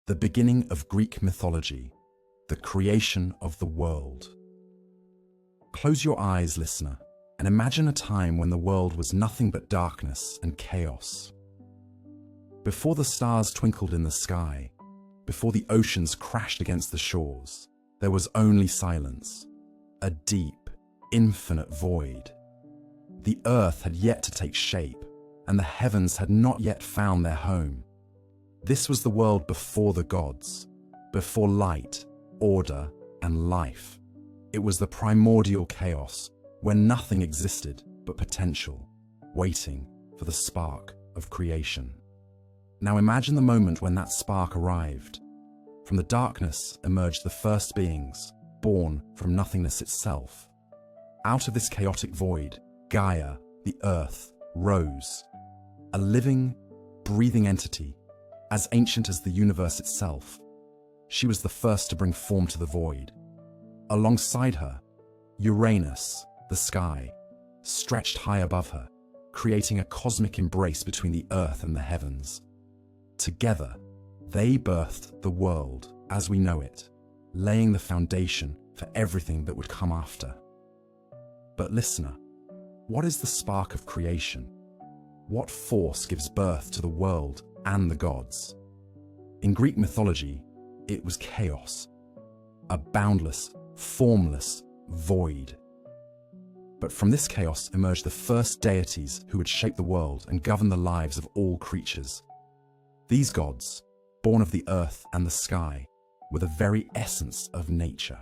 The beginning of Greek mythology, the creation of the world. Close your eyes, listener, and imagine a time when the world was nothing but darkness and chaos. Before the stars twinkled in the sky, before the oceans crashed against the shores, there was only silence, a deep, infinite void. The earth had yet to take shape, and the heavens had not yet found their home. This was the world before the gods, before light, order, and life. It was the primordial chaos, where nothing existed but potential, waiting for the spark of creation. Now imagine the moment when that spark arrived. From the darkness emerged the first beings, born from nothingness itself. Out of this chaotic void, Gaia, the earth, rose. A living, breathing entity, as ancient as the universe itself. She was the first to bring form to the void. Alongside her, Uranus, the sky, stretched high above her, creating a cosmic embrace between the earth and the heavens. Together, they birthed the world as we know it, laying the foundation for everything that would come after. But listener, what is the spark of creation? What force gives birth to the world and the gods? In Greek mythology, it was chaos, a boundless, formless void. But from this chaos emerged the first deities who would shape the world and govern the lives of all creatures. These gods, born of the earth and the sky, were the very essence of nature.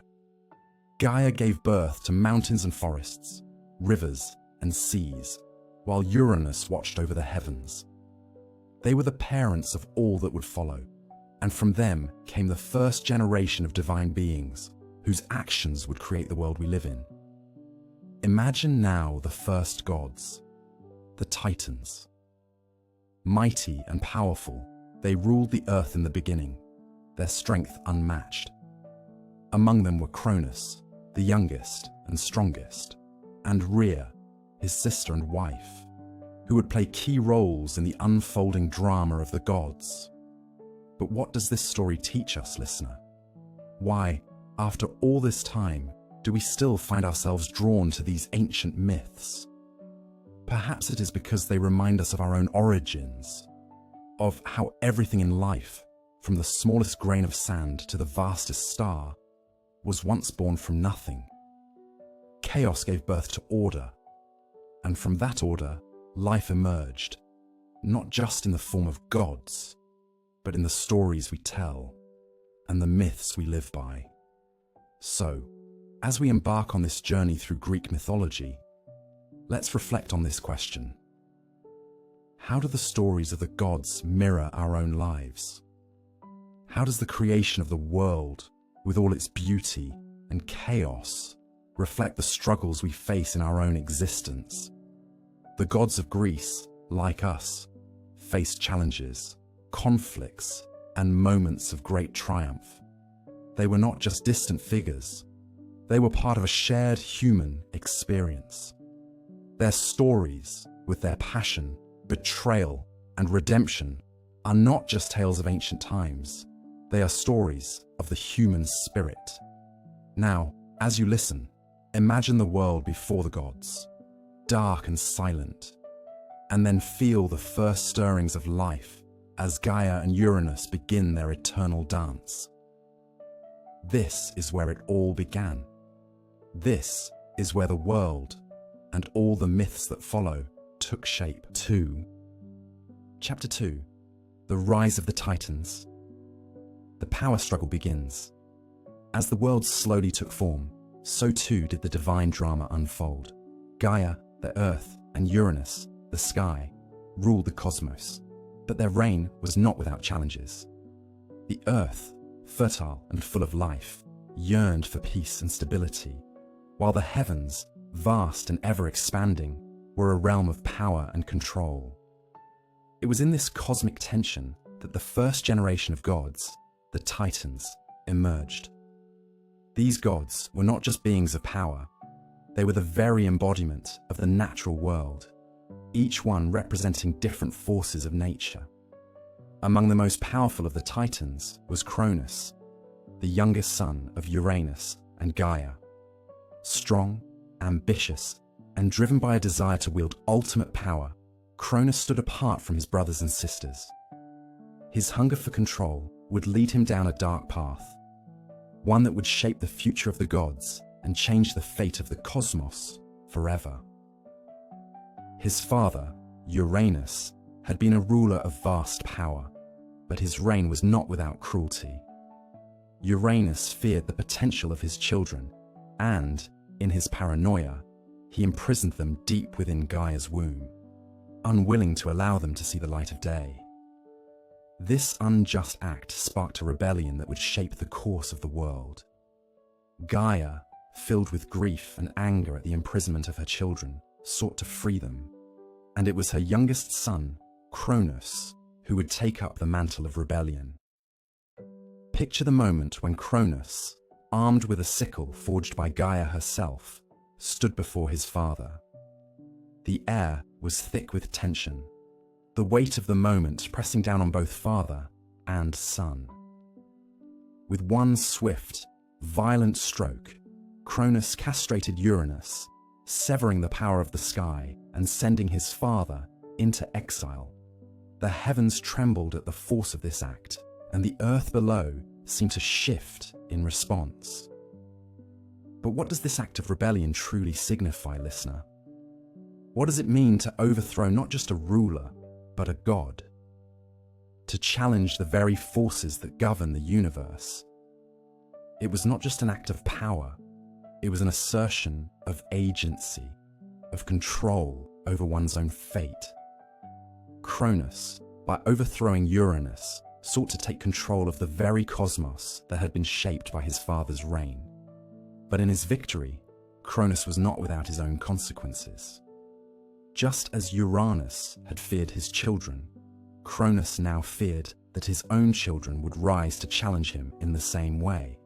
Gaia gave birth to mountains and forests, rivers and seas, while Uranus watched over the heavens. They were the parents of all that would follow, and from them came the first generation of divine beings, whose actions would create the world we live in. Imagine now the first gods, the Titans. Mighty and powerful, they ruled the earth in the beginning, their strength unmatched. Among them were Cronus, the youngest and strongest, and Rhea, his sister and wife, who would play key roles in the unfolding drama of the gods. But what does this story teach us, listener? Why, after all this time, do we still find ourselves drawn to these ancient myths? Perhaps it is because they remind us of our own origins, of how everything in life, from the smallest grain of sand to the vastest star, was once born from nothing. Chaos gave birth to order, and from that order, life emerged, not just in the form of gods, but in the stories we tell and the myths we live by. So, as we embark on this journey through Greek mythology, let's reflect on this question. How do the stories of the gods mirror our own lives? How does the creation of the world, with all its beauty and chaos, reflect the struggles we face in our own existence? The gods of Greece, like us, faced challenges, conflicts, and moments of great triumph. They were not just distant figures. They were part of a shared human experience. Their stories, with their passion, betrayal, and redemption, are not just tales of ancient times. They are stories of the human spirit. Now, as you listen, imagine the world before the gods, dark and silent, and then feel the first stirrings of life as Gaia and Uranus begin their eternal dance. This is where it all began. This is where the world and all the myths that follow took shape. Chapter 2. The Rise of the Titans. The power struggle begins. As the world slowly took form, so too did the divine drama unfold. Gaia, the earth, and Uranus, the sky, ruled the cosmos, but their reign was not without challenges. The earth, fertile and full of life, yearned for peace and stability, while the heavens, vast and ever-expanding, were a realm of power and control. It was in this cosmic tension that the first generation of gods, the Titans, emerged. These gods were not just beings of power, they were the very embodiment of the natural world, each one representing different forces of nature. Among the most powerful of the Titans was Cronus, the youngest son of Uranus and Gaia. Strong, ambitious, and driven by a desire to wield ultimate power, Cronus stood apart from his brothers and sisters. His hunger for control would lead him down a dark path, one that would shape the future of the gods and change the fate of the cosmos forever. His father, Uranus, had been a ruler of vast power, but his reign was not without cruelty. Uranus feared the potential of his children, and, in his paranoia, he imprisoned them deep within Gaia's womb, unwilling to allow them to see the light of day. This unjust act sparked a rebellion that would shape the course of the world. Gaia, filled with grief and anger at the imprisonment of her children, sought to free them, and it was her youngest son, Cronus, who would take up the mantle of rebellion. Picture the moment when Cronus, armed with a sickle forged by Gaia herself, stood before his father. The air was thick with tension, the weight of the moment pressing down on both father and son. With one swift, violent stroke, Cronus castrated Uranus, severing the power of the sky and sending his father into exile. The heavens trembled at the force of this act, and the earth below seemed to shift in response. But what does this act of rebellion truly signify, listener? What does it mean to overthrow not just a ruler, but a god? To challenge the very forces that govern the universe? It was not just an act of power, it was an assertion of agency, of control over one's own fate. Cronus, by overthrowing Uranus, sought to take control of the very cosmos that had been shaped by his father's reign. But in his victory, Cronus was not without his own consequences. Just as Uranus had feared his children, Cronus now feared that his own children would rise to challenge him in the same way.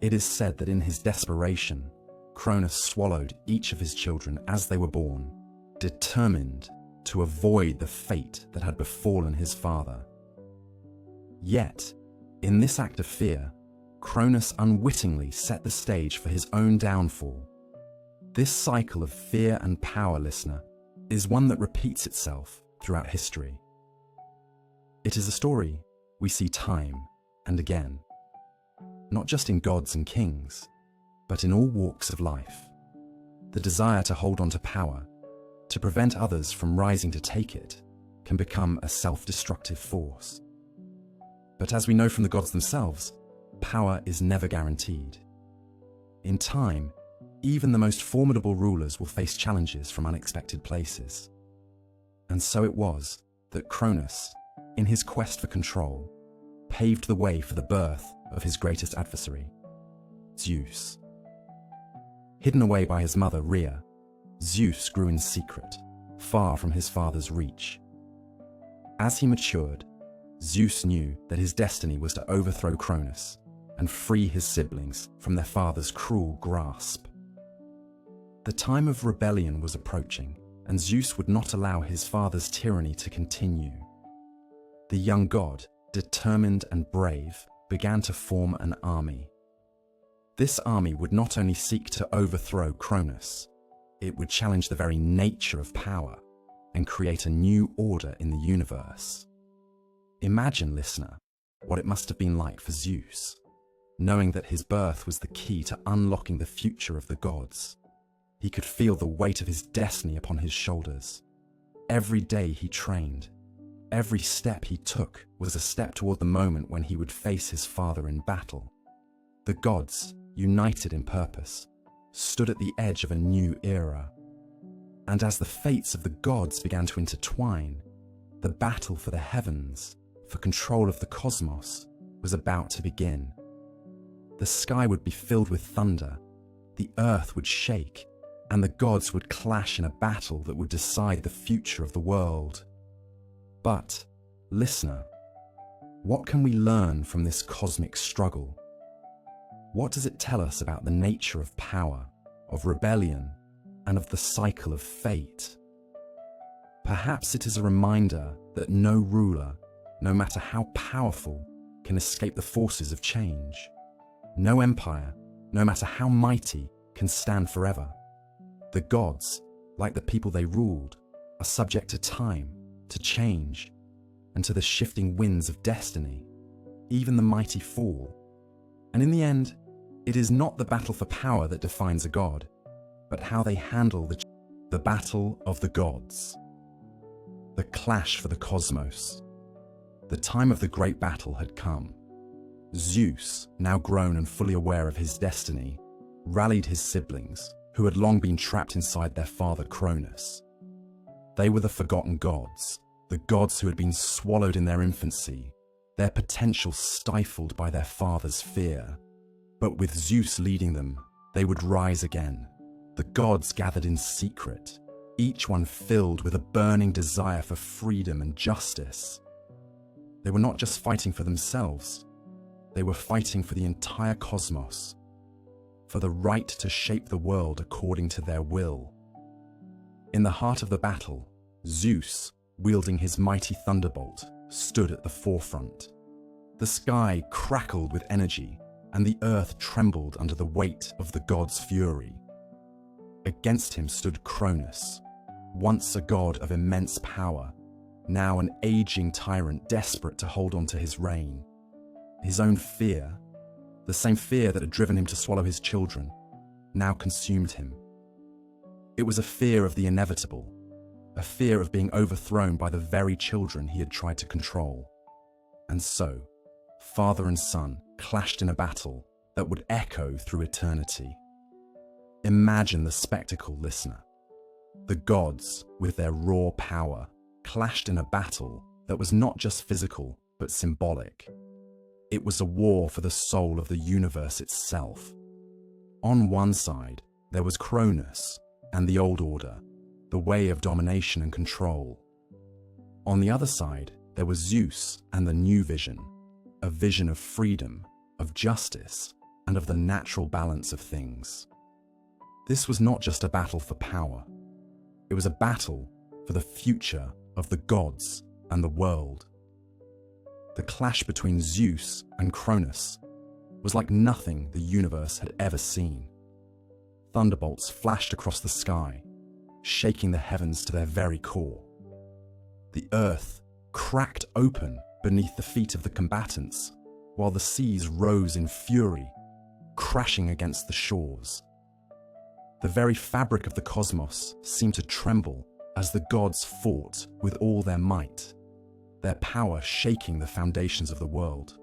It is said that in his desperation, Cronus swallowed each of his children as they were born, determined to avoid the fate that had befallen his father. Yet, in this act of fear, Cronus unwittingly set the stage for his own downfall. This cycle of fear and power, listener, is one that repeats itself throughout history. It is a story we see time and again, not just in gods and kings, but in all walks of life. The desire to hold on to power, to prevent others from rising to take it, can become a self-destructive force. But as we know from the gods themselves, power is never guaranteed. In time, even the most formidable rulers will face challenges from unexpected places. And so it was that Cronus, in his quest for control, paved the way for the birth of his greatest adversary, Zeus. Hidden away by his mother Rhea, Zeus grew in secret, far from his father's reach. As he matured, Zeus knew that his destiny was to overthrow Cronus and free his siblings from their father's cruel grasp. The time of rebellion was approaching, and Zeus would not allow his father's tyranny to continue. The young god, determined and brave, began to form an army. This army would not only seek to overthrow Cronus, it would challenge the very nature of power and create a new order in the universe. Imagine, listener, what it must have been like for Zeus, knowing that his birth was the key to unlocking the future of the gods. He could feel the weight of his destiny upon his shoulders. Every day he trained, every step he took was a step toward the moment when he would face his father in battle. The gods, united in purpose, stood at the edge of a new era. And as the fates of the gods began to intertwine, the battle for the heavens, for control of the cosmos, was about to begin. The sky would be filled with thunder, the earth would shake, and the gods would clash in a battle that would decide the future of the world. But, listener, what can we learn from this cosmic struggle? What does it tell us about the nature of power, of rebellion, and of the cycle of fate? Perhaps it is a reminder that no ruler, no matter how powerful, can escape the forces of change. No empire, no matter how mighty, can stand forever. The gods, like the people they ruled, are subject to time, to change, and to the shifting winds of destiny. Even the mighty fall. And in the end, it is not the battle for power that defines a god, but how they handle the battle of the gods. The clash for the cosmos. The time of the great battle had come. Zeus, now grown and fully aware of his destiny, rallied his siblings, who had long been trapped inside their father Cronus. They were the forgotten gods, the gods who had been swallowed in their infancy, their potential stifled by their father's fear. But with Zeus leading them, they would rise again. The gods gathered in secret, each one filled with a burning desire for freedom and justice. They were not just fighting for themselves, they were fighting for the entire cosmos, for the right to shape the world according to their will. In the heart of the battle, Zeus, wielding his mighty thunderbolt, stood at the forefront. The sky crackled with energy, and the earth trembled under the weight of the god's fury. Against him stood Cronus, once a god of immense power, now an aging tyrant desperate to hold on to his reign. His own fear, the same fear that had driven him to swallow his children, now consumed him. It was a fear of the inevitable, a fear of being overthrown by the very children he had tried to control. And so, father and son clashed in a battle that would echo through eternity. Imagine the spectacle, listener. The gods, with their raw power, clashed in a battle that was not just physical, but symbolic. It was a war for the soul of the universe itself. On one side, there was Cronus and the old order, the way of domination and control. On the other side, there was Zeus and the new vision, a vision of freedom, of justice, and of the natural balance of things. This was not just a battle for power. It was a battle for the future of the gods and the world. The clash between Zeus and Cronus was like nothing the universe had ever seen. Thunderbolts flashed across the sky, shaking the heavens to their very core. The earth cracked open beneath the feet of the combatants, while the seas rose in fury, crashing against the shores. The very fabric of the cosmos seemed to tremble as the gods fought with all their might, their power shaking the foundations of the world.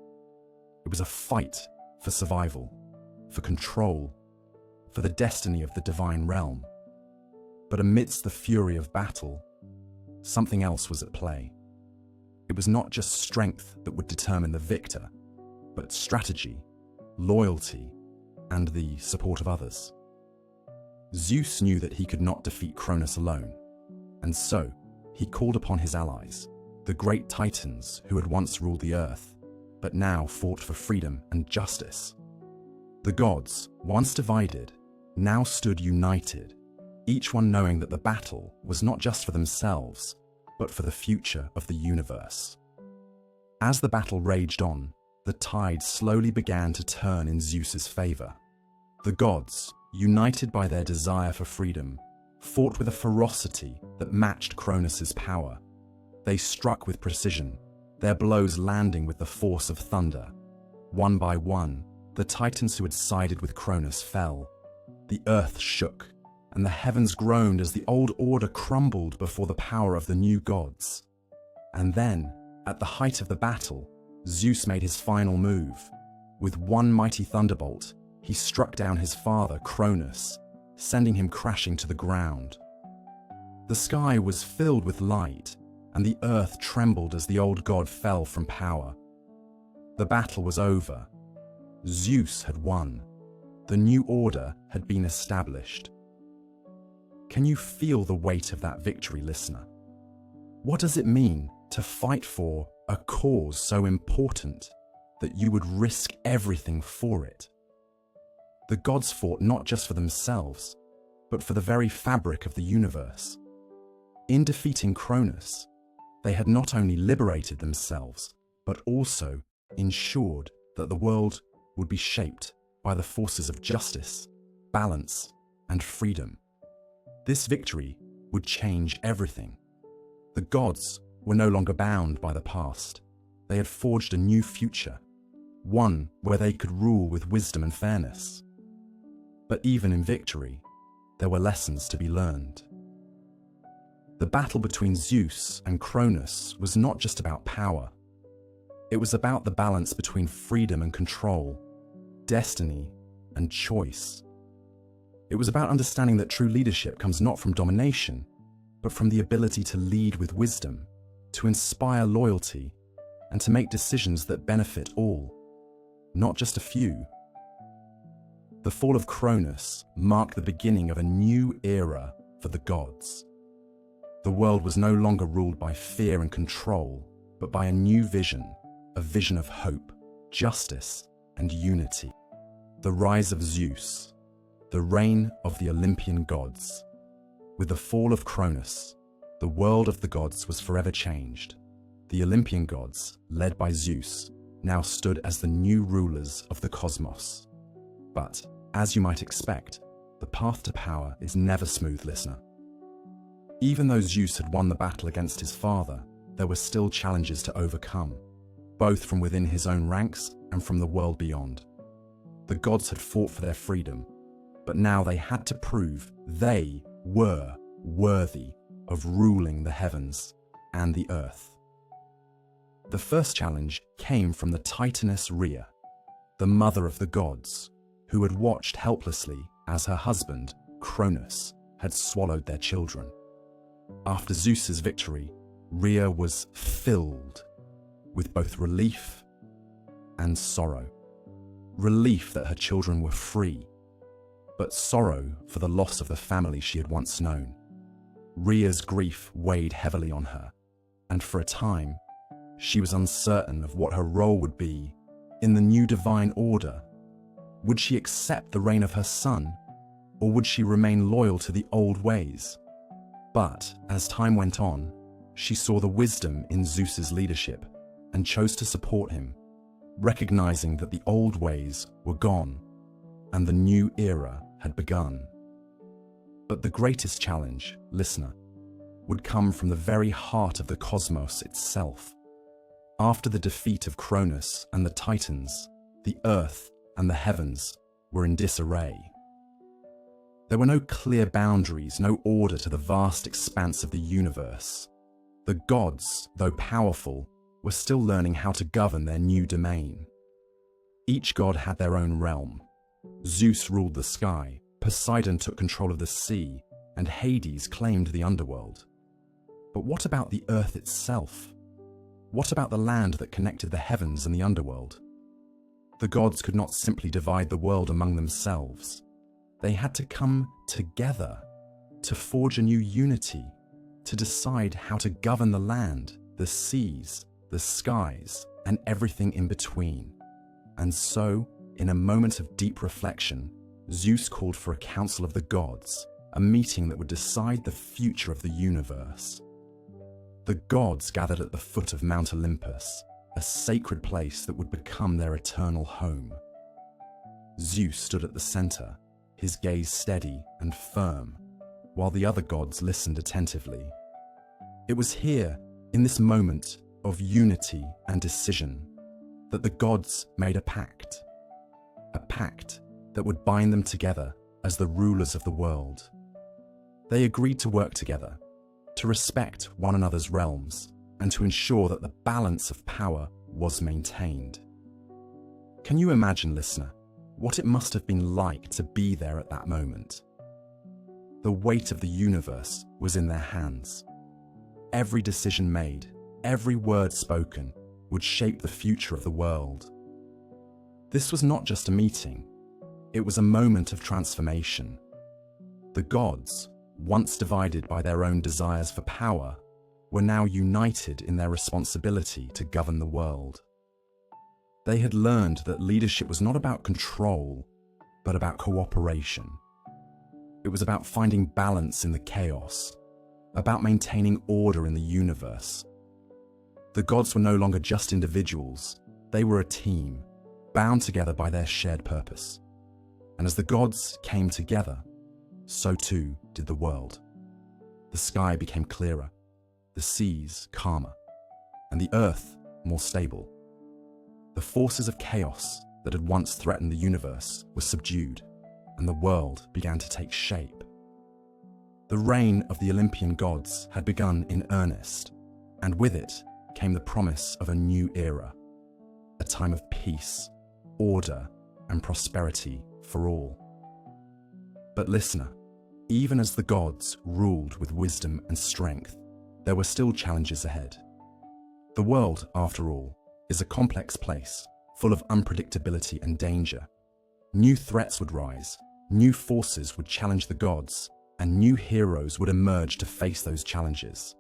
It was a fight for survival, for control, for the destiny of the divine realm. But amidst the fury of battle, something else was at play. It was not just strength that would determine the victor, but strategy, loyalty, and the support of others. Zeus knew that he could not defeat Cronus alone, and so he called upon his allies, the great titans who had once ruled the earth, but now fought for freedom and justice. The gods, once divided, now stood united, each one knowing that the battle was not just for themselves, but for the future of the universe. As the battle raged on, the tide slowly began to turn in Zeus's favor. The gods, united by their desire for freedom, fought with a ferocity that matched Cronus's power. They struck with precision, their blows landing with the force of thunder. One by one, the titans who had sided with Cronus fell. The earth shook, and the heavens groaned as the old order crumbled before the power of the new gods. And then, at the height of the battle, Zeus made his final move. With one mighty thunderbolt, he struck down his father, Cronus, sending him crashing to the ground. The sky was filled with light, and the earth trembled as the old god fell from power. The battle was over. Zeus had won. The new order had been established. Can you feel the weight of that victory, listener? What does it mean to fight for a cause so important that you would risk everything for it? The gods fought not just for themselves, but for the very fabric of the universe. In defeating Cronus, They had not only liberated themselves, but also ensured that the world would be shaped by the forces of justice, balance, and freedom. This victory would change everything. The gods were no longer bound by the past. They had forged a new future, one where they could rule with wisdom and fairness. But even in victory, there were lessons to be learned. The battle between Zeus and Cronus was not just about power. It was about the balance between freedom and control, destiny and choice. It was about understanding that true leadership comes not from domination, but from the ability to lead with wisdom, to inspire loyalty, and to make decisions that benefit all, not just a few. The fall of Cronus marked the beginning of a new era for the gods. The world was no longer ruled by fear and control, but by a new vision, a vision of hope, justice, and unity. The rise of Zeus, the reign of the Olympian gods. With the fall of Cronus, the world of the gods was forever changed. The Olympian gods, led by Zeus, now stood as the new rulers of the cosmos. But, as you might expect, the path to power is never smooth, listener. Even though Zeus had won the battle against his father, there were still challenges to overcome, both from within his own ranks and from the world beyond. The gods had fought for their freedom, but now they had to prove they were worthy of ruling the heavens and the earth. The first challenge came from the Titaness Rhea, the mother of the gods, who had watched helplessly as her husband, Cronus, had swallowed their children. After Zeus's victory, Rhea was filled with both relief and sorrow. Relief that her children were free, but sorrow for the loss of the family she had once known. Rhea's grief weighed heavily on her, and for a time, she was uncertain of what her role would be in the new divine order. Would she accept the reign of her son, or would she remain loyal to the old ways? But as time went on, she saw the wisdom in Zeus's leadership and chose to support him, recognizing that the old ways were gone and the new era had begun. But the greatest challenge, listener, would come from the very heart of the cosmos itself. After the defeat of Cronus and the Titans, the earth and the heavens were in disarray. There were no clear boundaries, no order to the vast expanse of the universe. The gods, though powerful, were still learning how to govern their new domain. Each god had their own realm. Zeus ruled the sky, Poseidon took control of the sea, and Hades claimed the underworld. But what about the earth itself? What about the land that connected the heavens and the underworld? The gods could not simply divide the world among themselves. They had to come together to forge a new unity, to decide how to govern the land, the seas, the skies, and everything in between. And so, in a moment of deep reflection, Zeus called for a council of the gods, a meeting that would decide the future of the universe. The gods gathered at the foot of Mount Olympus, a sacred place that would become their eternal home. Zeus stood at the center, his gaze steady and firm, while the other gods listened attentively. It was here, in this moment of unity and decision, that the gods made a pact that would bind them together as the rulers of the world. They agreed to work together, to respect one another's realms, and to ensure that the balance of power was maintained. Can you imagine, listener, what it must have been like to be there at that moment? The weight of the universe was in their hands. Every decision made, every word spoken, would shape the future of the world. This was not just a meeting, it was a moment of transformation. The gods, once divided by their own desires for power, were now united in their responsibility to govern the world. They had learned that leadership was not about control, but about cooperation. It was about finding balance in the chaos, about maintaining order in the universe, The gods were no longer just individuals, they were a team, bound together by their shared purpose. And as the gods came together, so too did the world. The sky became clearer, the seas calmer, and the earth more stable. The forces of chaos that had once threatened the universe were subdued, and the world began to take shape. The reign of the Olympian gods had begun in earnest, and with it came the promise of a new era, a time of peace, order, and prosperity for all. But listener, even as the gods ruled with wisdom and strength, there were still challenges ahead. The world, after all, is a complex place, full of unpredictability and danger. New threats would rise, new forces would challenge the gods, and new heroes would emerge to face those challenges.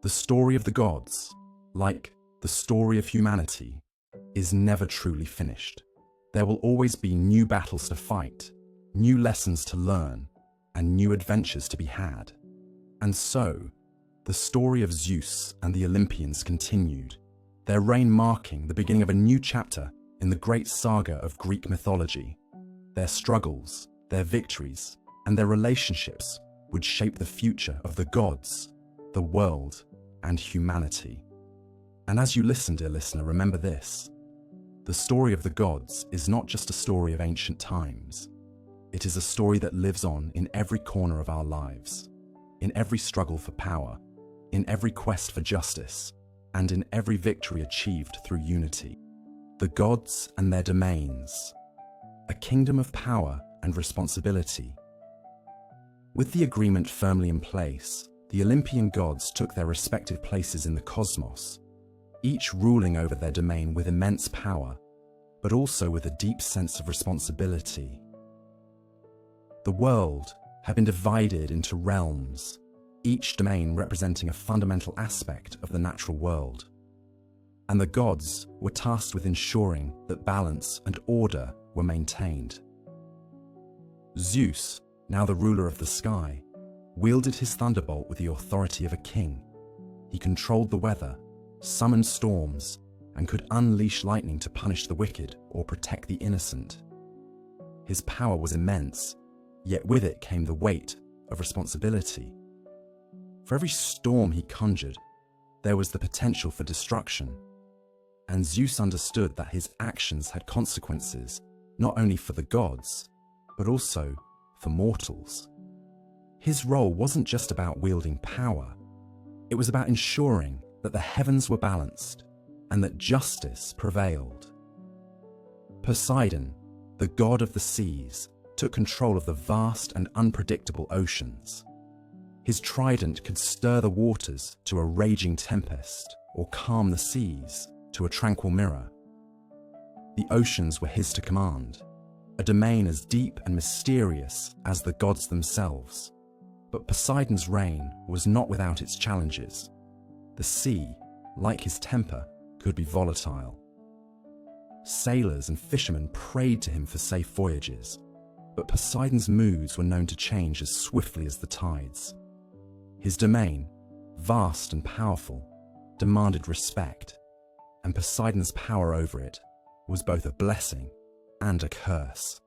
The story of the gods, like the story of humanity, is never truly finished. There will always be new battles to fight, new lessons to learn, and new adventures to be had. And so, the story of Zeus and the Olympians continued, their reign marking the beginning of a new chapter in the great saga of Greek mythology. Their struggles, their victories, and their relationships would shape the future of the gods, the world, and humanity. And as you listen, dear listener, remember this. The story of the gods is not just a story of ancient times. It is a story that lives on in every corner of our lives, in every struggle for power, in every quest for justice, and in every victory achieved through unity. The gods and their domains, a kingdom of power and responsibility. With the agreement firmly in place, the Olympian gods took their respective places in the cosmos, each ruling over their domain with immense power, but also with a deep sense of responsibility. The world had been divided into realms, each domain representing a fundamental aspect of the natural world. And the gods were tasked with ensuring that balance and order were maintained. Zeus, now the ruler of the sky, wielded his thunderbolt with the authority of a king. He controlled the weather, summoned storms, and could unleash lightning to punish the wicked or protect the innocent. His power was immense, yet with it came the weight of responsibility. For every storm he conjured, there was the potential for destruction. And Zeus understood that his actions had consequences, not only for the gods, but also for mortals. His role wasn't just about wielding power. It was about ensuring that the heavens were balanced and that justice prevailed. Poseidon, the god of the seas, took control of the vast and unpredictable oceans. His trident could stir the waters to a raging tempest or calm the seas to a tranquil mirror. The oceans were his to command, a domain as deep and mysterious as the gods themselves. But Poseidon's reign was not without its challenges. The sea, like his temper, could be volatile. Sailors and fishermen prayed to him for safe voyages, but Poseidon's moods were known to change as swiftly as the tides. His domain, vast and powerful, demanded respect, and Poseidon's power over it was both a blessing and a curse.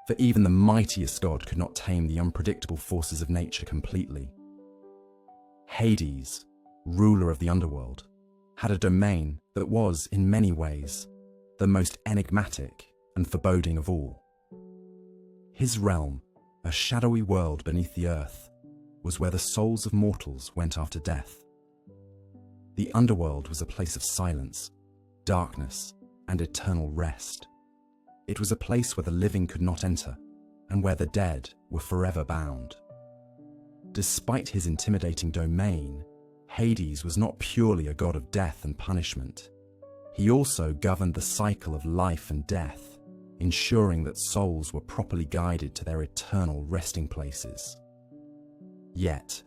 For even the mightiest god could not tame the unpredictable forces of nature completely. Hades, ruler of the underworld, had a domain that was, in many ways, the most enigmatic and foreboding of all. His realm, a shadowy world beneath the earth, was where the souls of mortals went after death. The underworld was a place of silence, darkness, and eternal rest. It was a place where the living could not enter, and where the dead were forever bound. Despite his intimidating domain, Hades was not purely a god of death and punishment. He also governed the cycle of life and death, ensuring that souls were properly guided to their eternal resting places. Yet,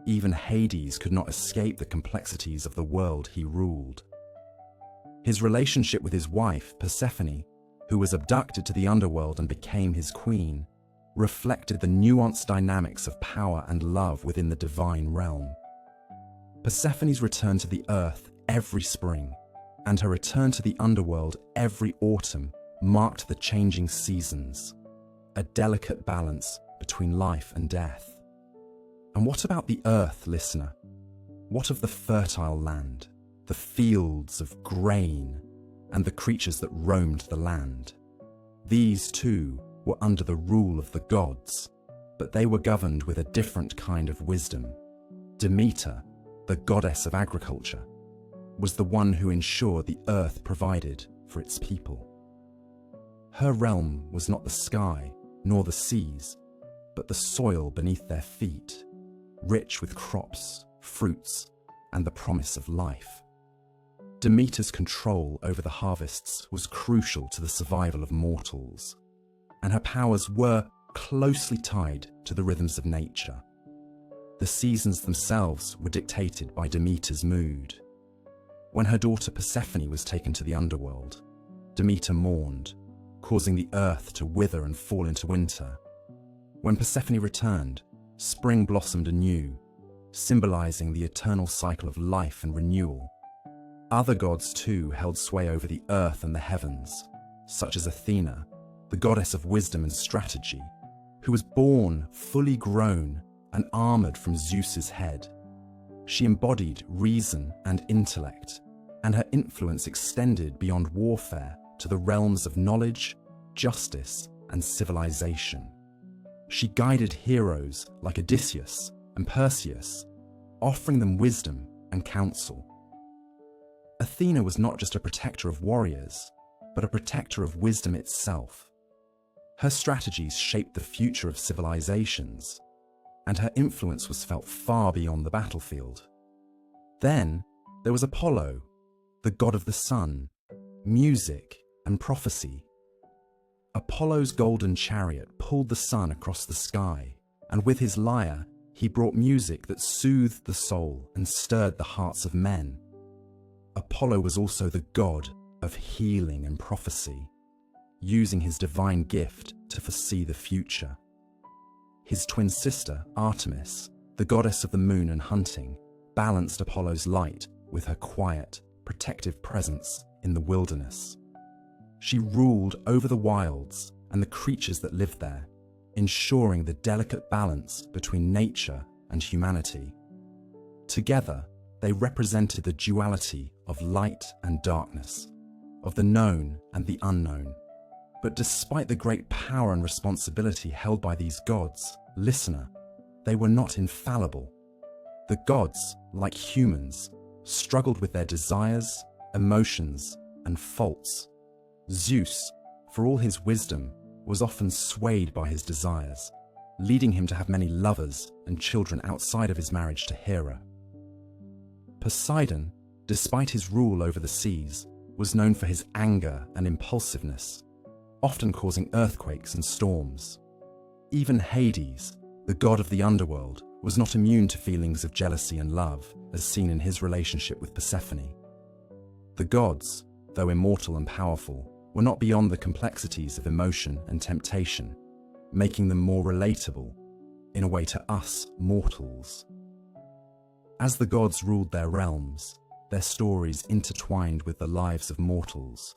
even Hades could not escape the complexities of the world he ruled. His relationship with his wife, Persephone, who was abducted to the underworld and became his queen, reflected the nuanced dynamics of power and love within the divine realm. Persephone's return to the earth every spring, and her return to the underworld every autumn marked the changing seasons, a delicate balance between life and death. And what about the earth, listener? What of the fertile land, the fields of grain, and the creatures that roamed the land? These too were under the rule of the gods, but they were governed with a different kind of wisdom. Demeter, the goddess of agriculture, was the one who ensured the earth provided for its people. Her realm was not the sky nor the seas, but the soil beneath their feet, rich with crops, fruits, and the promise of life. Demeter's control over the harvests was crucial to the survival of mortals, and her powers were closely tied to the rhythms of nature. The seasons themselves were dictated by Demeter's mood. When her daughter Persephone was taken to the underworld, Demeter mourned, causing the earth to wither and fall into winter. When Persephone returned, spring blossomed anew, symbolizing the eternal cycle of life and renewal. Other gods too held sway over the earth and the heavens, such as Athena, the goddess of wisdom and strategy, who was born fully grown and armored from Zeus's head. She embodied reason and intellect, and her influence extended beyond warfare to the realms of knowledge, justice, and civilization. She guided heroes like Odysseus and Perseus, offering them wisdom and counsel. Athena was not just a protector of warriors, but a protector of wisdom itself. Her strategies shaped the future of civilizations, and her influence was felt far beyond the battlefield. Then there was Apollo, the god of the sun, music, and prophecy. Apollo's golden chariot pulled the sun across the sky, and with his lyre, he brought music that soothed the soul and stirred the hearts of men. Apollo was also the god of healing and prophecy, using his divine gift to foresee the future. His twin sister, Artemis, the goddess of the moon and hunting, balanced Apollo's light with her quiet, protective presence in the wilderness. She ruled over the wilds and the creatures that lived there, ensuring the delicate balance between nature and humanity. Together, they represented the duality of light and darkness, of the known and the unknown. But despite the great power and responsibility held by these gods, listener, they were not infallible. The gods, like humans, struggled with their desires, emotions, and faults. Zeus, for all his wisdom, was often swayed by his desires, leading him to have many lovers and children outside of his marriage to Hera. Poseidon, despite his rule over the seas, was known for his anger and impulsiveness, often causing earthquakes and storms. Even Hades, the god of the underworld, was not immune to feelings of jealousy and love, as seen in his relationship with Persephone. The gods, though immortal and powerful, were not beyond the complexities of emotion and temptation, making them more relatable, in a way, to us mortals. As the gods ruled their realms, their stories intertwined with the lives of mortals,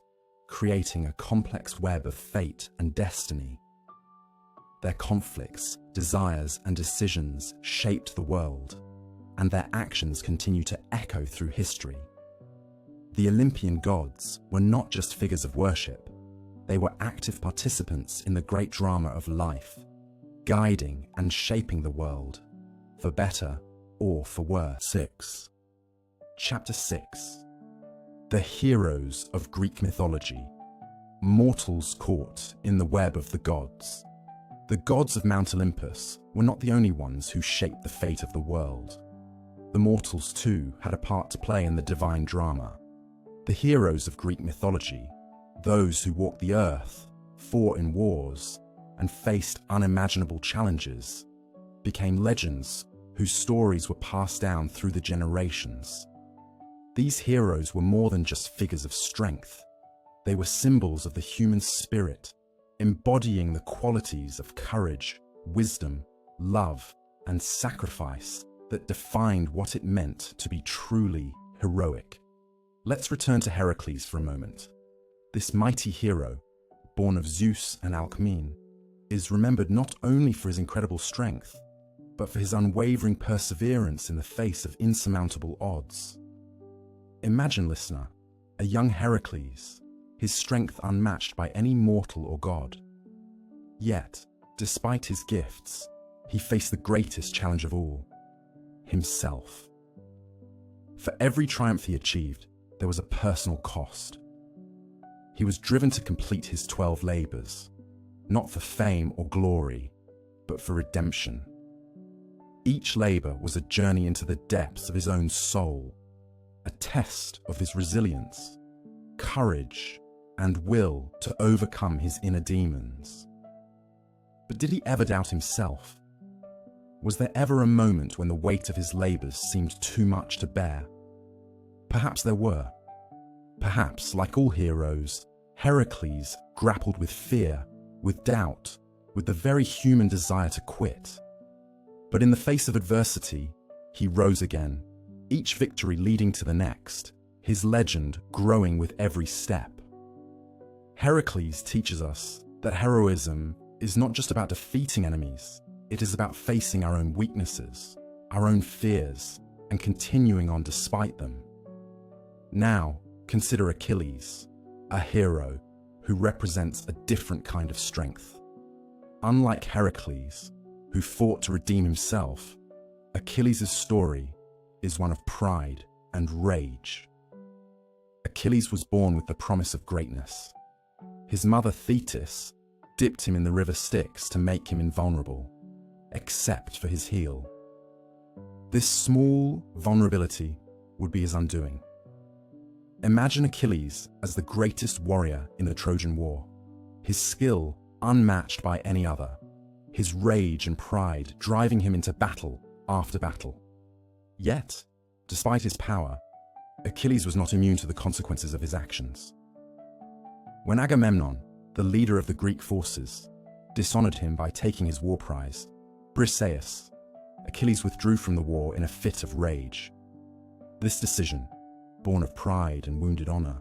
creating a complex web of fate and destiny. Their conflicts, desires, and decisions shaped the world, and their actions continue to echo through history. The Olympian gods were not just figures of worship, they were active participants in the great drama of life, guiding and shaping the world, for better or for worse. Chapter 6. The heroes of Greek mythology, mortals caught in the web of the gods. The gods of Mount Olympus were not the only ones who shaped the fate of the world. The mortals too had a part to play in the divine drama. The heroes of Greek mythology, those who walked the earth, fought in wars, and faced unimaginable challenges, became legends whose stories were passed down through the generations. These heroes were more than just figures of strength. They were symbols of the human spirit, embodying the qualities of courage, wisdom, love, and sacrifice that defined what it meant to be truly heroic. Let's return to Heracles for a moment. This mighty hero, born of Zeus and Alcmene, is remembered not only for his incredible strength, but for his unwavering perseverance in the face of insurmountable odds. Imagine, listener, a young Heracles, his strength unmatched by any mortal or god. Yet, despite his gifts, he faced the greatest challenge of all, himself. For every triumph he achieved, there was a personal cost. He was driven to complete his 12 labors, not for fame or glory, but for redemption. Each labor was a journey into the depths of his own soul, a test of his resilience, courage, and will to overcome his inner demons. But did he ever doubt himself? Was there ever a moment when the weight of his labors seemed too much to bear? Perhaps there were. Perhaps, like all heroes, Heracles grappled with fear, with doubt, with the very human desire to quit. But in the face of adversity, he rose again, each victory leading to the next, his legend growing with every step. Heracles teaches us that heroism is not just about defeating enemies, it is about facing our own weaknesses, our own fears, and continuing on despite them. Now, consider Achilles, a hero who represents a different kind of strength. Unlike Heracles, who fought to redeem himself, Achilles' story is one of pride and rage. Achilles was born with the promise of greatness. His mother Thetis dipped him in the river Styx to make him invulnerable, except for his heel. This small vulnerability would be his undoing. Imagine Achilles as the greatest warrior in the Trojan War, his skill unmatched by any other, his rage and pride driving him into battle after battle. Yet, despite his power, Achilles was not immune to the consequences of his actions. When Agamemnon, the leader of the Greek forces, dishonored him by taking his war prize, Briseis, Achilles withdrew from the war in a fit of rage. This decision, born of pride and wounded honor,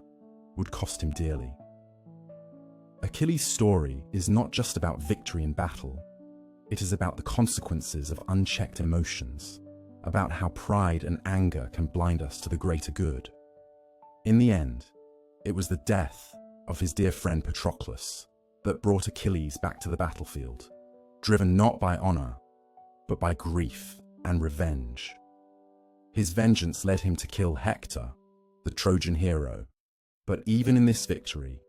would cost him dearly. Achilles' story is not just about victory in battle. It is about the consequences of unchecked emotions, about how pride and anger can blind us to the greater good. In the end, it was the death of his dear friend Patroclus that brought Achilles back to the battlefield, driven not by honor, but by grief and revenge. His vengeance led him to kill Hector, the Trojan hero, but even in this victory,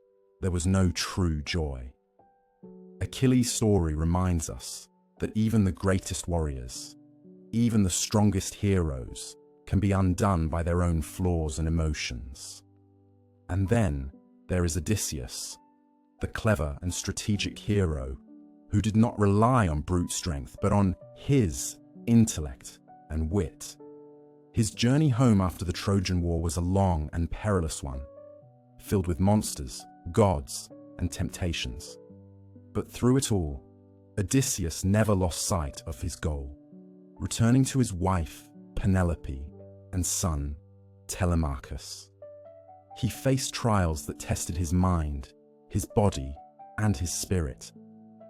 there was no true joy. Achilles' story reminds us that even the greatest warriors, even the strongest heroes, can be undone by their own flaws and emotions. And then there is Odysseus, the clever and strategic hero who did not rely on brute strength but on his intellect and wit. His journey home after the Trojan War was a long and perilous one, filled with monsters, gods, and temptations. But through it all, Odysseus never lost sight of his goal, returning to his wife, Penelope, and son, Telemachus. He faced trials that tested his mind, his body, and his spirit.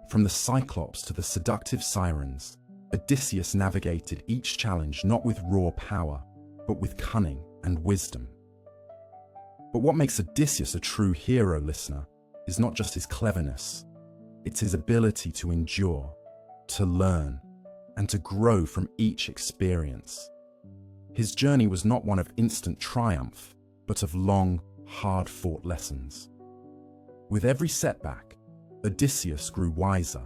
From the Cyclops to the seductive sirens, Odysseus navigated each challenge not with raw power, but with cunning and wisdom. But what makes Odysseus a true hero, listener, is not just his cleverness. It's his ability to endure, to learn, and to grow from each experience. His journey was not one of instant triumph, but of long, hard-fought lessons. With every setback, Odysseus grew wiser,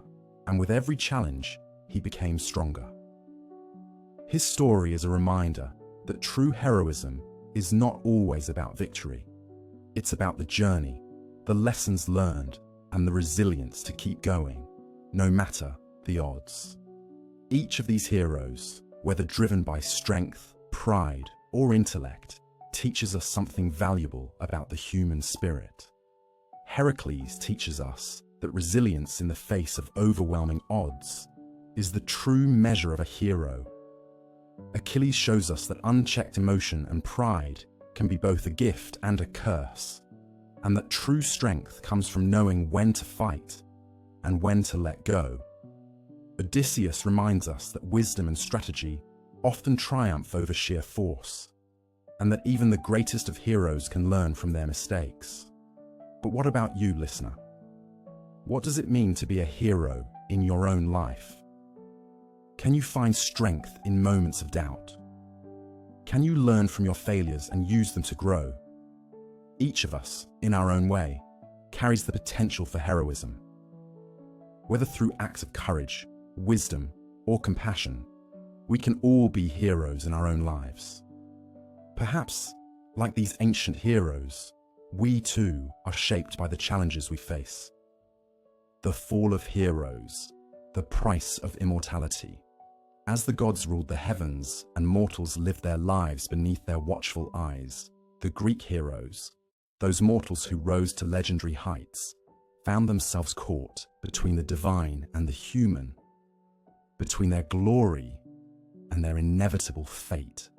and with every challenge, he became stronger. His story is a reminder that true heroism is not always about victory. It's about the journey, the lessons learned, and the resilience to keep going, no matter the odds. Each of these heroes, whether driven by strength, pride, or intellect, teaches us something valuable about the human spirit. Heracles teaches us that resilience in the face of overwhelming odds is the true measure of a hero. Achilles shows us that unchecked emotion and pride can be both a gift and a curse, and that true strength comes from knowing when to fight and when to let go. Odysseus reminds us that wisdom and strategy often triumph over sheer force, and that even the greatest of heroes can learn from their mistakes. But what about you, listener? What does it mean to be a hero in your own life? Can you find strength in moments of doubt? Can you learn from your failures and use them to grow? Each of us, in our own way, carries the potential for heroism. Whether through acts of courage, wisdom, or compassion, we can all be heroes in our own lives. Perhaps, like these ancient heroes, we too are shaped by the challenges we face. The fall of heroes, the price of immortality. As the gods ruled the heavens and mortals lived their lives beneath their watchful eyes, the Greek heroes, those mortals who rose to legendary heights, found themselves caught between the divine and the human, between their glory and their inevitable fate.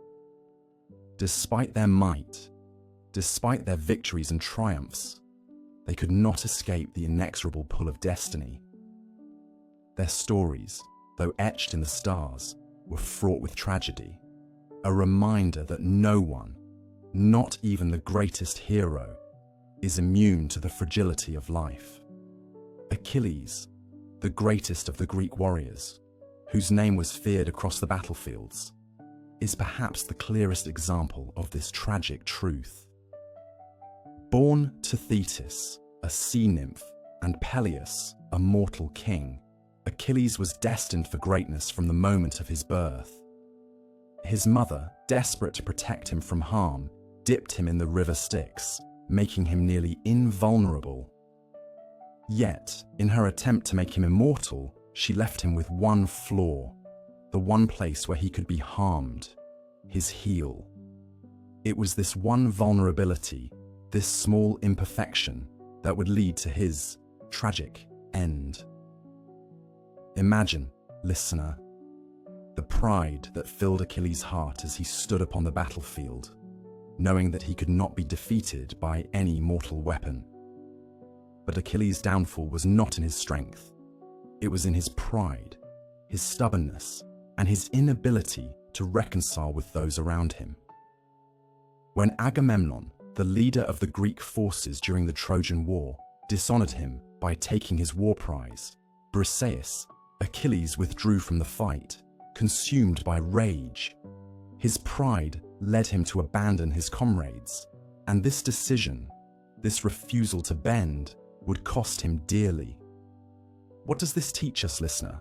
Despite their might, despite their victories and triumphs, they could not escape the inexorable pull of destiny. Their stories, though etched in the stars, were fraught with tragedy, a reminder that no one, not even the greatest hero, is immune to the fragility of life. Achilles, the greatest of the Greek warriors, whose name was feared across the battlefields, is perhaps the clearest example of this tragic truth. Born to Thetis, a sea nymph, and Peleus, a mortal king, Achilles was destined for greatness from the moment of his birth. His mother, desperate to protect him from harm, dipped him in the river Styx, making him nearly invulnerable. Yet, in her attempt to make him immortal, she left him with one flaw, the one place where he could be harmed, his heel. It was this one vulnerability, this small imperfection, that would lead to his tragic end. Imagine, listener, the pride that filled Achilles' heart as he stood upon the battlefield, knowing that he could not be defeated by any mortal weapon. But Achilles' downfall was not in his strength. It was in his pride, his stubbornness, and his inability to reconcile with those around him. When Agamemnon, the leader of the Greek forces during the Trojan War, dishonored him by taking his war prize, Briseis, Achilles withdrew from the fight, consumed by rage. His pride led him to abandon his comrades, and this decision, this refusal to bend, would cost him dearly. What does this teach us, listener?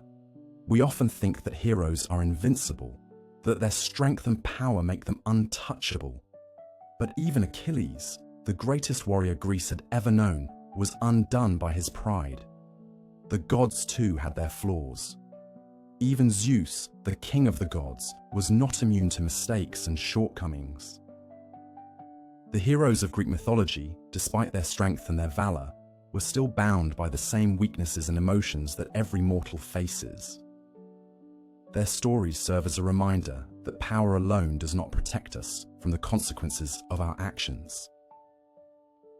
We often think that heroes are invincible, that their strength and power make them untouchable. But even Achilles, the greatest warrior Greece had ever known, was undone by his pride. The gods too had their flaws. Even Zeus, the king of the gods, was not immune to mistakes and shortcomings. The heroes of Greek mythology, despite their strength and their valor, were still bound by the same weaknesses and emotions that every mortal faces. Their stories serve as a reminder that power alone does not protect us from the consequences of our actions.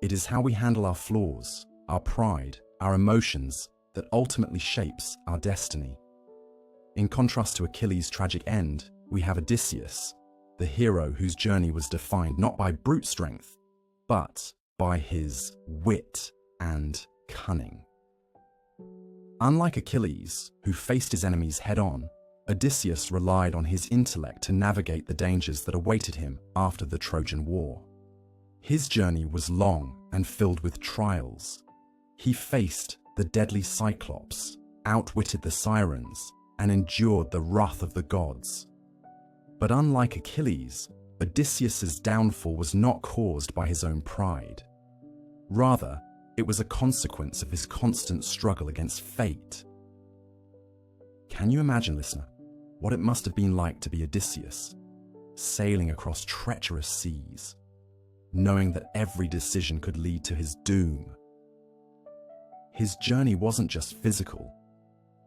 It is how we handle our flaws, our pride, our emotions, that ultimately shapes our destiny. In contrast to Achilles' tragic end, we have Odysseus, the hero whose journey was defined not by brute strength, but by his wit and cunning. Unlike Achilles, who faced his enemies head-on, Odysseus relied on his intellect to navigate the dangers that awaited him after the Trojan War. His journey was long and filled with trials. He faced the deadly Cyclops, outwitted the Sirens, and endured the wrath of the gods. But unlike Achilles, Odysseus's downfall was not caused by his own pride. Rather, it was a consequence of his constant struggle against fate. Can you imagine, listener, what it must have been like to be Odysseus, sailing across treacherous seas, knowing that every decision could lead to his doom? His journey wasn't just physical,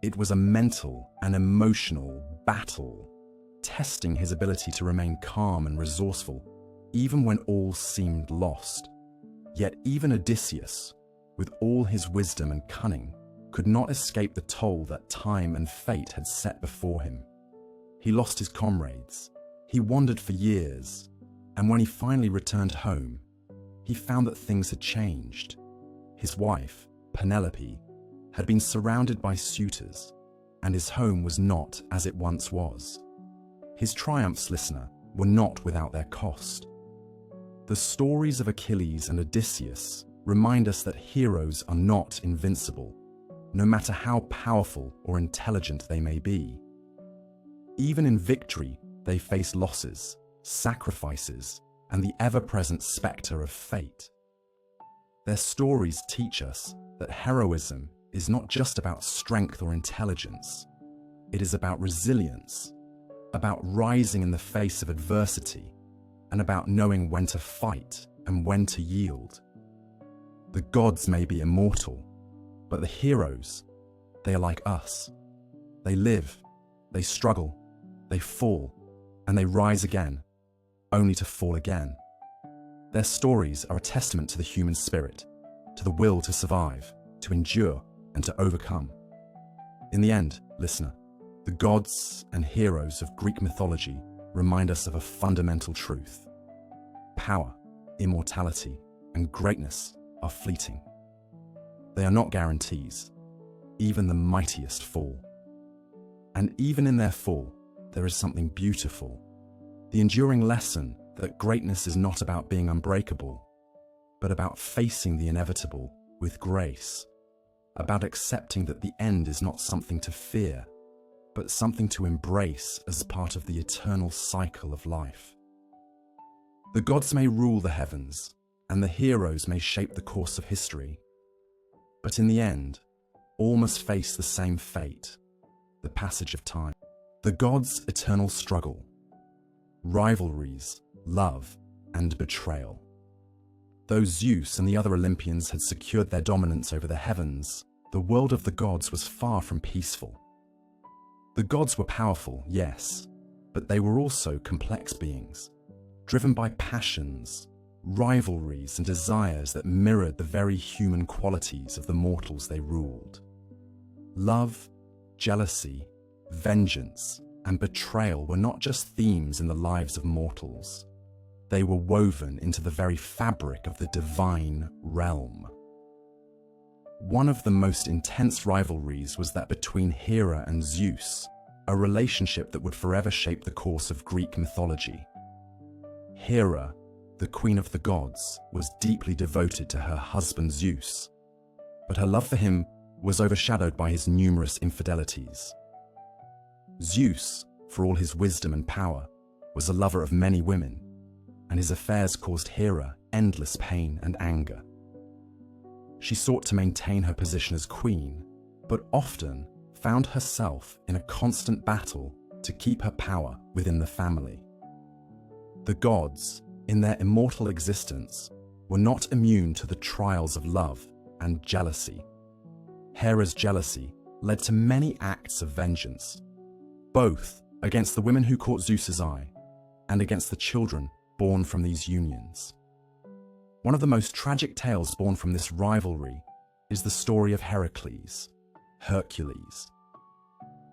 it was a mental and emotional battle, testing his ability to remain calm and resourceful, even when all seemed lost. Yet even Odysseus, with all his wisdom and cunning, could not escape the toll that time and fate had set before him. He lost his comrades, he wandered for years, and when he finally returned home, he found that things had changed. His wife, Penelope, had been surrounded by suitors, and his home was not as it once was. His triumphs, listener, were not without their cost. The stories of Achilles and Odysseus remind us that heroes are not invincible, no matter how powerful or intelligent they may be. Even in victory, they face losses, sacrifices, and the ever-present specter of fate. Their stories teach us that heroism is not just about strength or intelligence. It is about resilience, about rising in the face of adversity, and about knowing when to fight and when to yield. The gods may be immortal, but the heroes, they are like us. They live, they struggle, they fall, and they rise again, only to fall again. Their stories are a testament to the human spirit, to the will to survive, to endure, and to overcome. In the end, listener, the gods and heroes of Greek mythology remind us of a fundamental truth. Power, immortality, and greatness are fleeting. They are not guarantees. Even the mightiest fall. And even in their fall, there is something beautiful. The enduring lesson that greatness is not about being unbreakable, but about facing the inevitable with grace, about accepting that the end is not something to fear, but something to embrace as part of the eternal cycle of life. The gods may rule the heavens, and the heroes may shape the course of history, but in the end, all must face the same fate, the passage of time. The gods' eternal struggle, rivalries, love, and betrayal. Though Zeus and the other Olympians had secured their dominance over the heavens, the world of the gods was far from peaceful. The gods were powerful, yes, but they were also complex beings, driven by passions, rivalries, and desires that mirrored the very human qualities of the mortals they ruled. Love, jealousy, vengeance, and betrayal were not just themes in the lives of mortals. They were woven into the very fabric of the divine realm. One of the most intense rivalries was that between Hera and Zeus, a relationship that would forever shape the course of Greek mythology. Hera, the queen of the gods, was deeply devoted to her husband Zeus, but her love for him was overshadowed by his numerous infidelities. Zeus, for all his wisdom and power, was a lover of many women, and his affairs caused Hera endless pain and anger. She sought to maintain her position as queen, but often found herself in a constant battle to keep her power within the family. The gods, in their immortal existence, were not immune to the trials of love and jealousy. Hera's jealousy led to many acts of vengeance, both against the women who caught Zeus's eye and against the children born from these unions. One of the most tragic tales born from this rivalry is the story of Heracles, Hercules,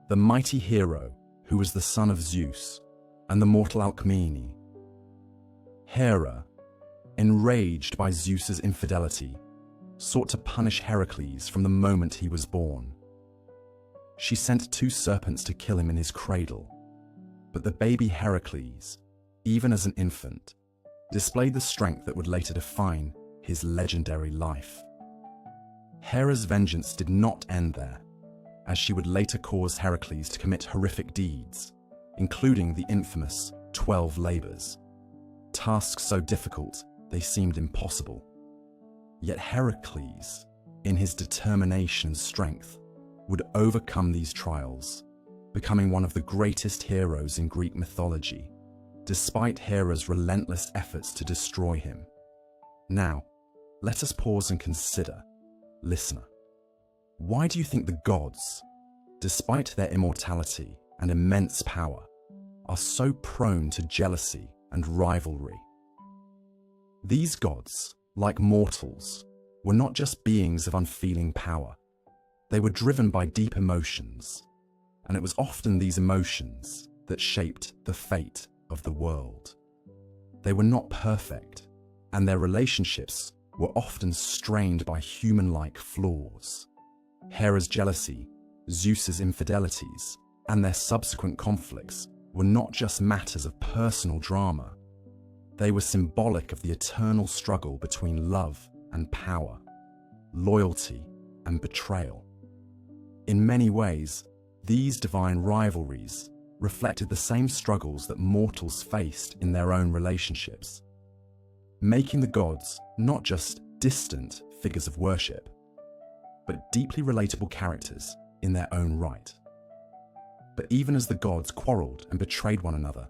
the mighty hero who was the son of Zeus and the mortal Alcmene. Hera, enraged by Zeus's infidelity, sought to punish Heracles from the moment he was born. She sent 2 serpents to kill him in his cradle, but the baby Heracles, even as an infant, displayed the strength that would later define his legendary life. Hera's vengeance did not end there, as she would later cause Heracles to commit horrific deeds, including the infamous 12 labors, tasks so difficult they seemed impossible. Yet Heracles, in his determination and strength, would overcome these trials, becoming one of the greatest heroes in Greek mythology, despite Hera's relentless efforts to destroy him. Now, let us pause and consider, listener, why do you think the gods, despite their immortality and immense power, are so prone to jealousy and rivalry? These gods, like mortals, were not just beings of unfeeling power. They were driven by deep emotions, and it was often these emotions that shaped the fate of the world. They were not perfect, and their relationships were often strained by human-like flaws. Hera's jealousy, Zeus's infidelities, and their subsequent conflicts were not just matters of personal drama. They were symbolic of the eternal struggle between love and power, loyalty and betrayal. In many ways, these divine rivalries reflected the same struggles that mortals faced in their own relationships, making the gods not just distant figures of worship, but deeply relatable characters in their own right. But even as the gods quarreled and betrayed one another,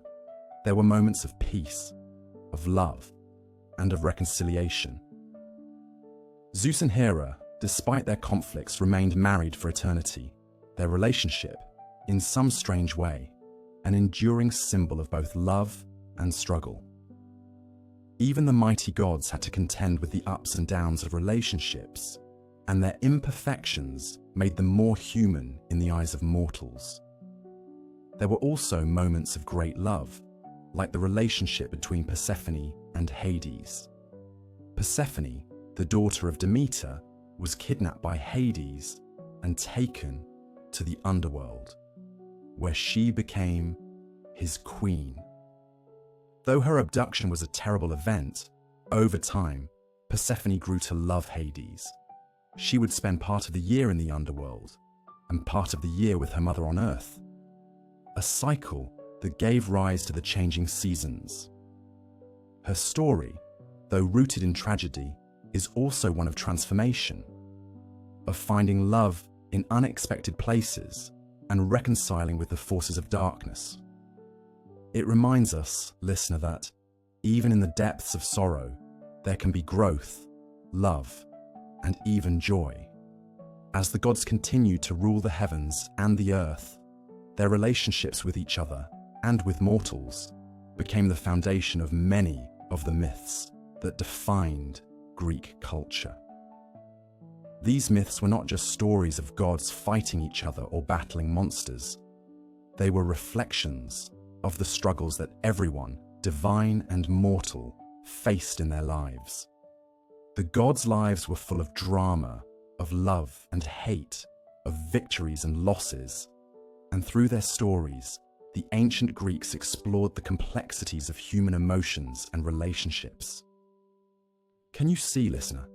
there were moments of peace, of love, and of reconciliation. Zeus and Hera, despite their conflicts, remained married for eternity, their relationship, in some strange way, an enduring symbol of both love and struggle. Even the mighty gods had to contend with the ups and downs of relationships, and their imperfections made them more human in the eyes of mortals. There were also moments of great love, like the relationship between Persephone and Hades. Persephone, the daughter of Demeter, was kidnapped by Hades and taken to the underworld, where she became his queen. Though her abduction was a terrible event, over time, Persephone grew to love Hades. She would spend part of the year in the underworld and part of the year with her mother on Earth, a cycle that gave rise to the changing seasons. Her story, though rooted in tragedy, is also one of transformation, of finding love in unexpected places and reconciling with the forces of darkness. It reminds us, listener, that even in the depths of sorrow, there can be growth, love, and even joy. As the gods continued to rule the heavens and the earth, their relationships with each other and with mortals became the foundation of many of the myths that defined Greek culture. These myths were not just stories of gods fighting each other or battling monsters. They were reflections of the struggles that everyone, divine and mortal, faced in their lives. The gods' lives were full of drama, of love and hate, of victories and losses, and through their stories, the ancient Greeks explored the complexities of human emotions and relationships. Can you see, listener,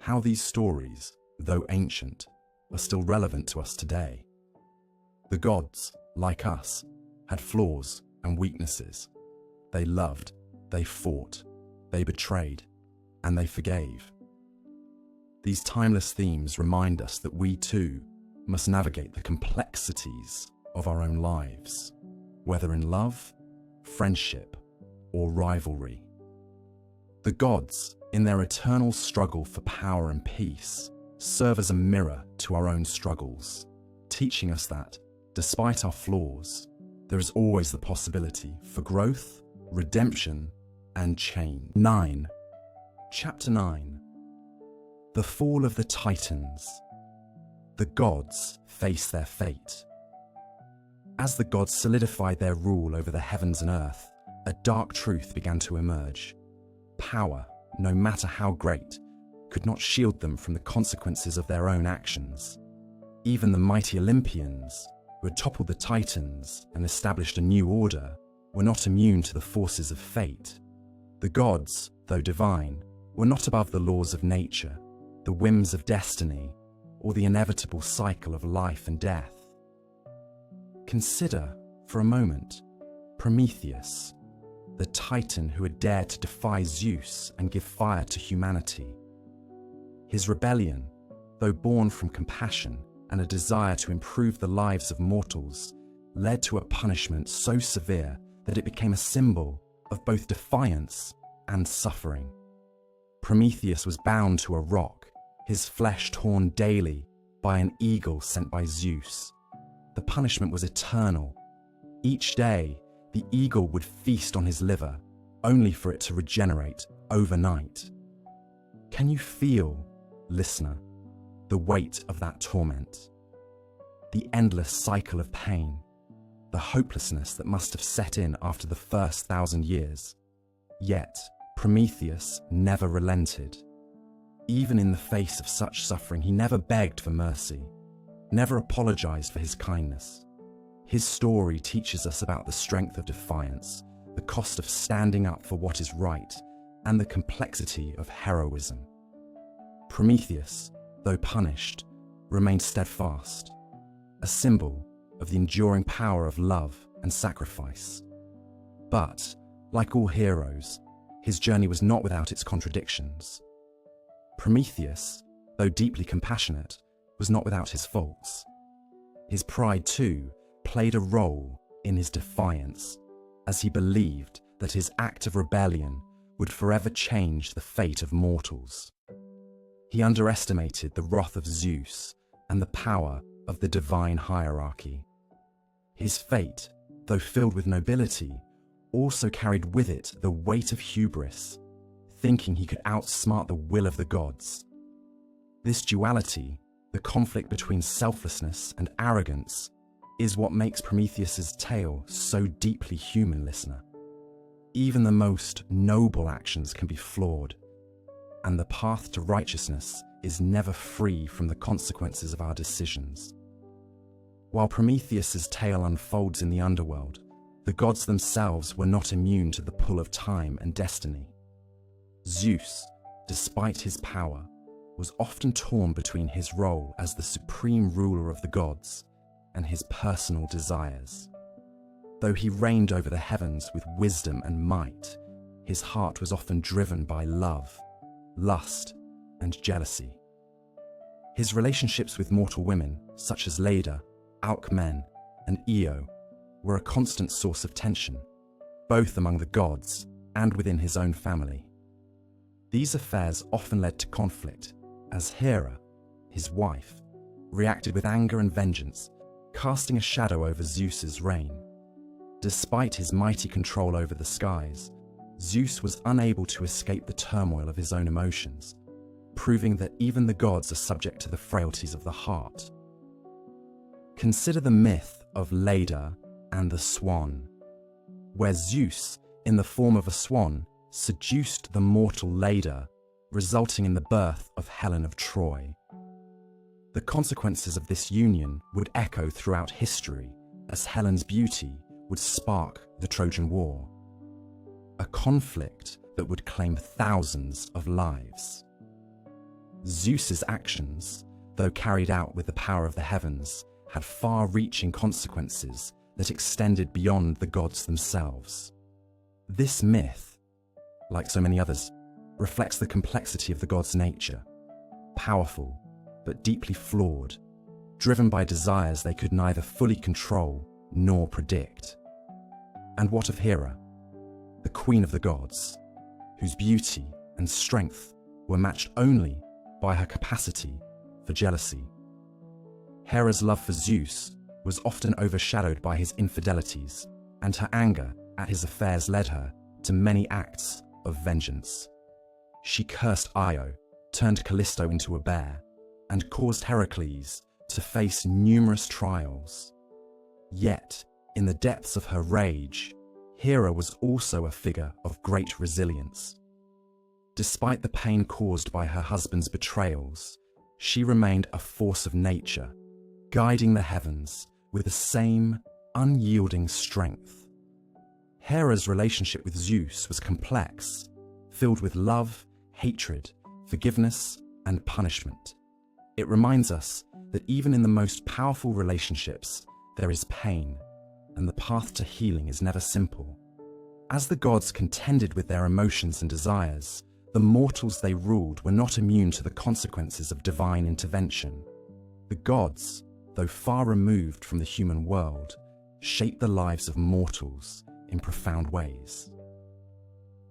how these stories, though ancient, are still relevant to us today? The gods, like us, had flaws and weaknesses. They loved, they fought, they betrayed, and they forgave. These timeless themes remind us that we too must navigate the complexities of our own lives, whether in love, friendship, or rivalry. The gods, in their eternal struggle for power and peace, serve as a mirror to our own struggles, teaching us that, despite our flaws, there is always the possibility for growth, redemption, and change. 9. Chapter 9. The Fall of the Titans. The gods face their fate. As the gods solidified their rule over the heavens and earth, a dark truth began to emerge. Power, no matter how great, could not shield them from the consequences of their own actions. Even the mighty Olympians, who had toppled the Titans and established a new order, were not immune to the forces of fate. The gods, though divine, were not above the laws of nature, the whims of destiny, or the inevitable cycle of life and death. Consider, for a moment, Prometheus, the Titan who had dared to defy Zeus and give fire to humanity. His rebellion, though born from compassion and a desire to improve the lives of mortals, led to a punishment so severe that it became a symbol of both defiance and suffering. Prometheus was bound to a rock, his flesh torn daily by an eagle sent by Zeus. The punishment was eternal. Each day, the eagle would feast on his liver, only for it to regenerate overnight. Can you feel, listener, the weight of that torment? The endless cycle of pain, the hopelessness that must have set in after the first 1,000 years. Yet, Prometheus never relented. Even in the face of such suffering, he never begged for mercy, never apologized for his kindness. His story teaches us about the strength of defiance, the cost of standing up for what is right, and the complexity of heroism. Prometheus, though punished, remained steadfast, a symbol of the enduring power of love and sacrifice. But, like all heroes, his journey was not without its contradictions. Prometheus, though deeply compassionate, was not without his faults. His pride, too, played a role in his defiance, as he believed that his act of rebellion would forever change the fate of mortals. He underestimated the wrath of Zeus and the power of the divine hierarchy. His fate, though filled with nobility, also carried with it the weight of hubris, thinking he could outsmart the will of the gods. This duality, the conflict between selflessness and arrogance, is what makes Prometheus's tale so deeply human, listener. Even the most noble actions can be flawed, and the path to righteousness is never free from the consequences of our decisions. While Prometheus's tale unfolds in the underworld, the gods themselves were not immune to the pull of time and destiny. Zeus, despite his power, was often torn between his role as the supreme ruler of the gods and his personal desires. Though he reigned over the heavens with wisdom and might, his heart was often driven by love, lust, and jealousy. His relationships with mortal women, such as Leda, Alcmen, and Io, were a constant source of tension, both among the gods and within his own family. These affairs often led to conflict, as Hera, his wife, reacted with anger and vengeance, casting a shadow over Zeus's reign. Despite his mighty control over the skies, Zeus was unable to escape the turmoil of his own emotions, proving that even the gods are subject to the frailties of the heart. Consider the myth of Leda and the swan, where Zeus, in the form of a swan, seduced the mortal Leda, resulting in the birth of Helen of Troy. The consequences of this union would echo throughout history, as Helen's beauty would spark the Trojan War, a conflict that would claim thousands of lives. Zeus's actions, though carried out with the power of the heavens, had far-reaching consequences that extended beyond the gods themselves. This myth, like so many others, reflects the complexity of the gods' nature, powerful but deeply flawed, driven by desires they could neither fully control nor predict. And what of Hera, the queen of the gods, whose beauty and strength were matched only by her capacity for jealousy? Hera's love for Zeus was often overshadowed by his infidelities, and her anger at his affairs led her to many acts of vengeance. She cursed Io, turned Callisto into a bear, and caused Heracles to face numerous trials. Yet, in the depths of her rage, Hera was also a figure of great resilience. Despite the pain caused by her husband's betrayals, she remained a force of nature, guiding the heavens with the same unyielding strength. Hera's relationship with Zeus was complex, filled with love, hatred, forgiveness, and punishment. It reminds us that even in the most powerful relationships, there is pain, and the path to healing is never simple. As the gods contended with their emotions and desires, the mortals they ruled were not immune to the consequences of divine intervention. The gods, though far removed from the human world, shaped the lives of mortals in profound ways.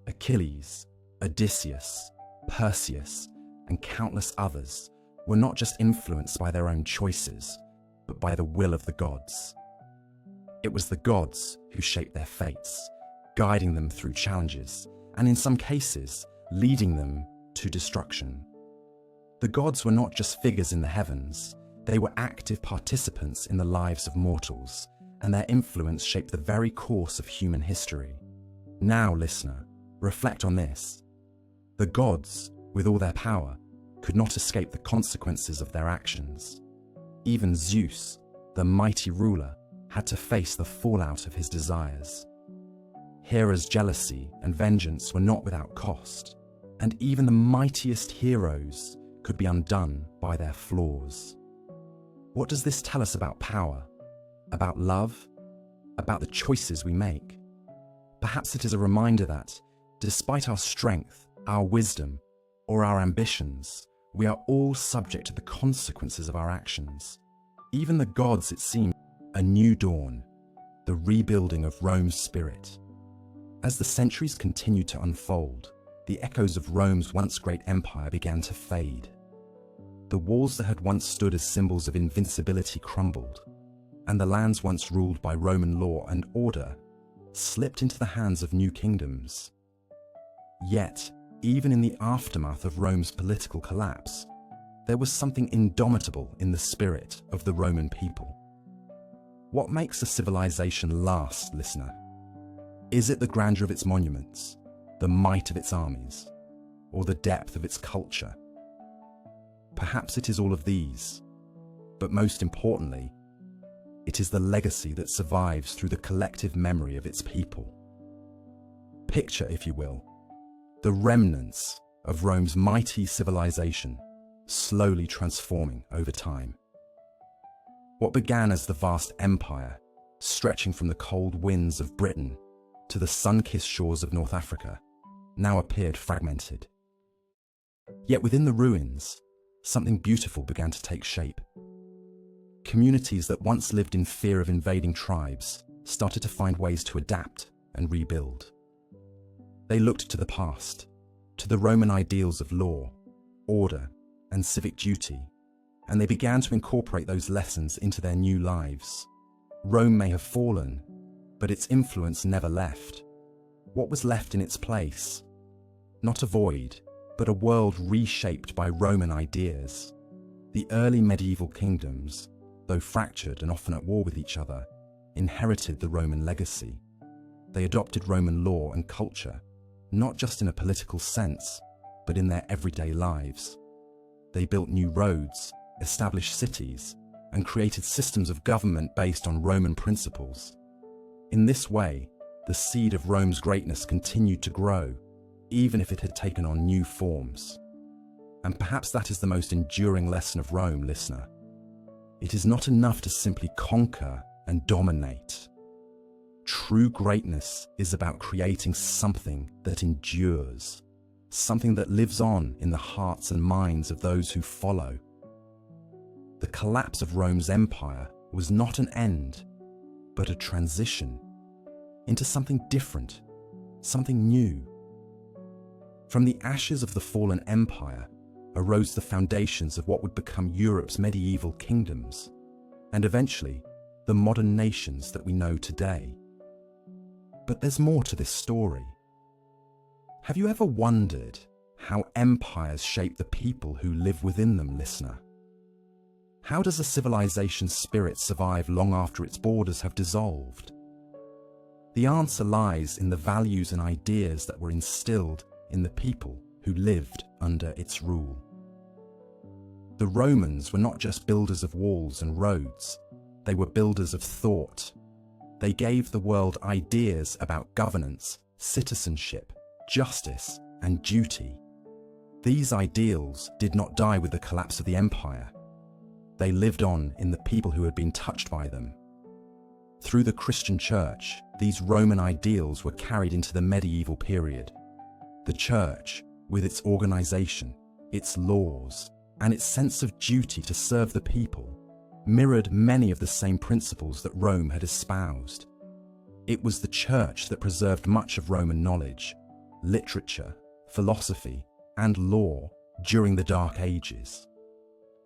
Achilles, Odysseus, Perseus, and countless others were not just influenced by their own choices, but by the will of the gods. It was the gods who shaped their fates, guiding them through challenges, and in some cases, leading them to destruction. The gods were not just figures in the heavens, they were active participants in the lives of mortals, and their influence shaped the very course of human history. Now, listener, reflect on this. The gods, with all their power, could not escape the consequences of their actions. Even Zeus, the mighty ruler, had to face the fallout of his desires. Hera's jealousy and vengeance were not without cost, and even the mightiest heroes could be undone by their flaws. What does this tell us about power? About love? About the choices we make? Perhaps it is a reminder that, despite our strength, our wisdom, or our ambitions, we are all subject to the consequences of our actions. Even the gods, it seems, a new dawn, the rebuilding of Rome's spirit. As the centuries continued to unfold, the echoes of Rome's once great empire began to fade. The walls that had once stood as symbols of invincibility crumbled, and the lands once ruled by Roman law and order slipped into the hands of new kingdoms. Yet, even in the aftermath of Rome's political collapse, there was something indomitable in the spirit of the Roman people. What makes a civilization last, listener? Is it the grandeur of its monuments, the might of its armies, or the depth of its culture? Perhaps it is all of these, but most importantly, it is the legacy that survives through the collective memory of its people. Picture, if you will, the remnants of Rome's mighty civilization slowly transforming over time. What began as the vast empire, stretching from the cold winds of Britain to the sun-kissed shores of North Africa, now appeared fragmented. Yet within the ruins, something beautiful began to take shape. Communities that once lived in fear of invading tribes started to find ways to adapt and rebuild. They looked to the past, to the Roman ideals of law, order, and civic duty, and they began to incorporate those lessons into their new lives. Rome may have fallen, but its influence never left. What was left in its place? Not a void, but a world reshaped by Roman ideas. The early medieval kingdoms, though fractured and often at war with each other, inherited the Roman legacy. They adopted Roman law and culture, not just in a political sense, but in their everyday lives. They built new roads, established cities, and created systems of government based on Roman principles. In this way, the seed of Rome's greatness continued to grow, even if it had taken on new forms. And perhaps that is the most enduring lesson of Rome, listener. It is not enough to simply conquer and dominate. True greatness is about creating something that endures, something that lives on in the hearts and minds of those who follow. The collapse of Rome's empire was not an end, but a transition into something different, something new. From the ashes of the fallen empire arose the foundations of what would become Europe's medieval kingdoms, and eventually the modern nations that we know today. But there's more to this story. Have you ever wondered how empires shape the people who live within them, listener? How does a civilization's spirit survive long after its borders have dissolved? The answer lies in the values and ideas that were instilled in the people who lived under its rule. The Romans were not just builders of walls and roads, they were builders of thought. They gave the world ideas about governance, citizenship, justice, and duty. These ideals did not die with the collapse of the empire. They lived on in the people who had been touched by them. Through the Christian Church, these Roman ideals were carried into the medieval period. The Church, with its organization, its laws, and its sense of duty to serve the people, mirrored many of the same principles that Rome had espoused. It was the Church that preserved much of Roman knowledge, literature, philosophy, and law during the Dark Ages.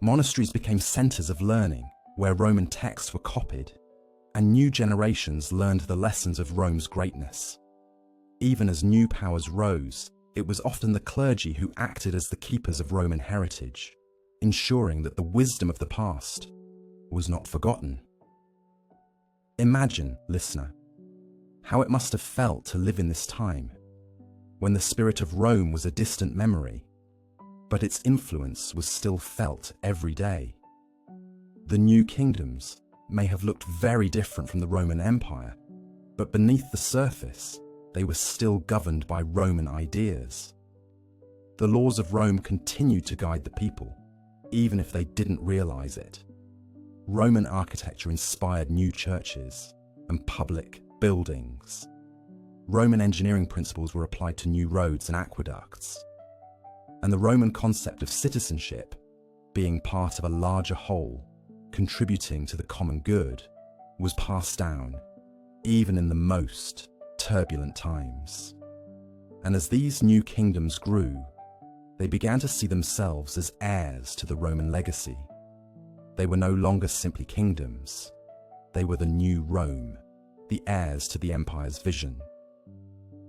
Monasteries became centers of learning where Roman texts were copied, and new generations learned the lessons of Rome's greatness. Even as new powers rose, it was often the clergy who acted as the keepers of Roman heritage, ensuring that the wisdom of the past was not forgotten. Imagine, listener, how it must have felt to live in this time, when the spirit of Rome was a distant memory, but its influence was still felt every day. The new kingdoms may have looked very different from the Roman Empire, but beneath the surface, they were still governed by Roman ideas. The laws of Rome continued to guide the people, even if they didn't realize it. Roman architecture inspired new churches and public buildings. Roman engineering principles were applied to new roads and aqueducts. And the Roman concept of citizenship, being part of a larger whole, contributing to the common good, was passed down, even in the most turbulent times. And as these new kingdoms grew, they began to see themselves as heirs to the Roman legacy. They were no longer simply kingdoms. They were the new Rome, the heirs to the empire's vision.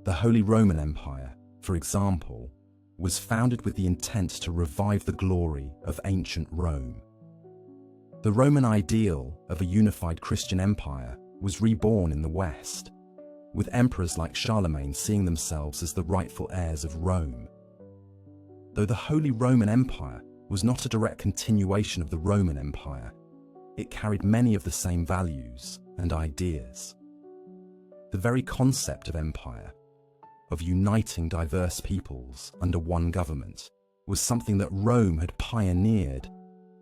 The Holy Roman Empire, for example, was founded with the intent to revive the glory of ancient Rome. The Roman ideal of a unified Christian empire was reborn in the West, with emperors like Charlemagne seeing themselves as the rightful heirs of Rome. Though the Holy Roman Empire was not a direct continuation of the Roman Empire, it carried many of the same values and ideas. The very concept of empire, of uniting diverse peoples under one government, was something that Rome had pioneered,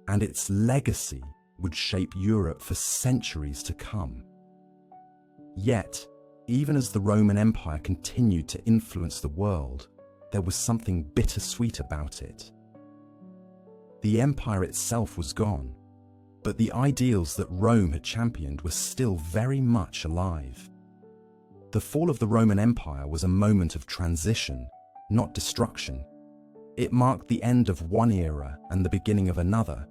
and its legacy would shape Europe for centuries to come. Yet, even as the Roman Empire continued to influence the world, there was something bittersweet about it. The empire itself was gone, but the ideals that Rome had championed were still very much alive. The fall of the Roman Empire was a moment of transition, not destruction. It marked the end of one era and the beginning of another,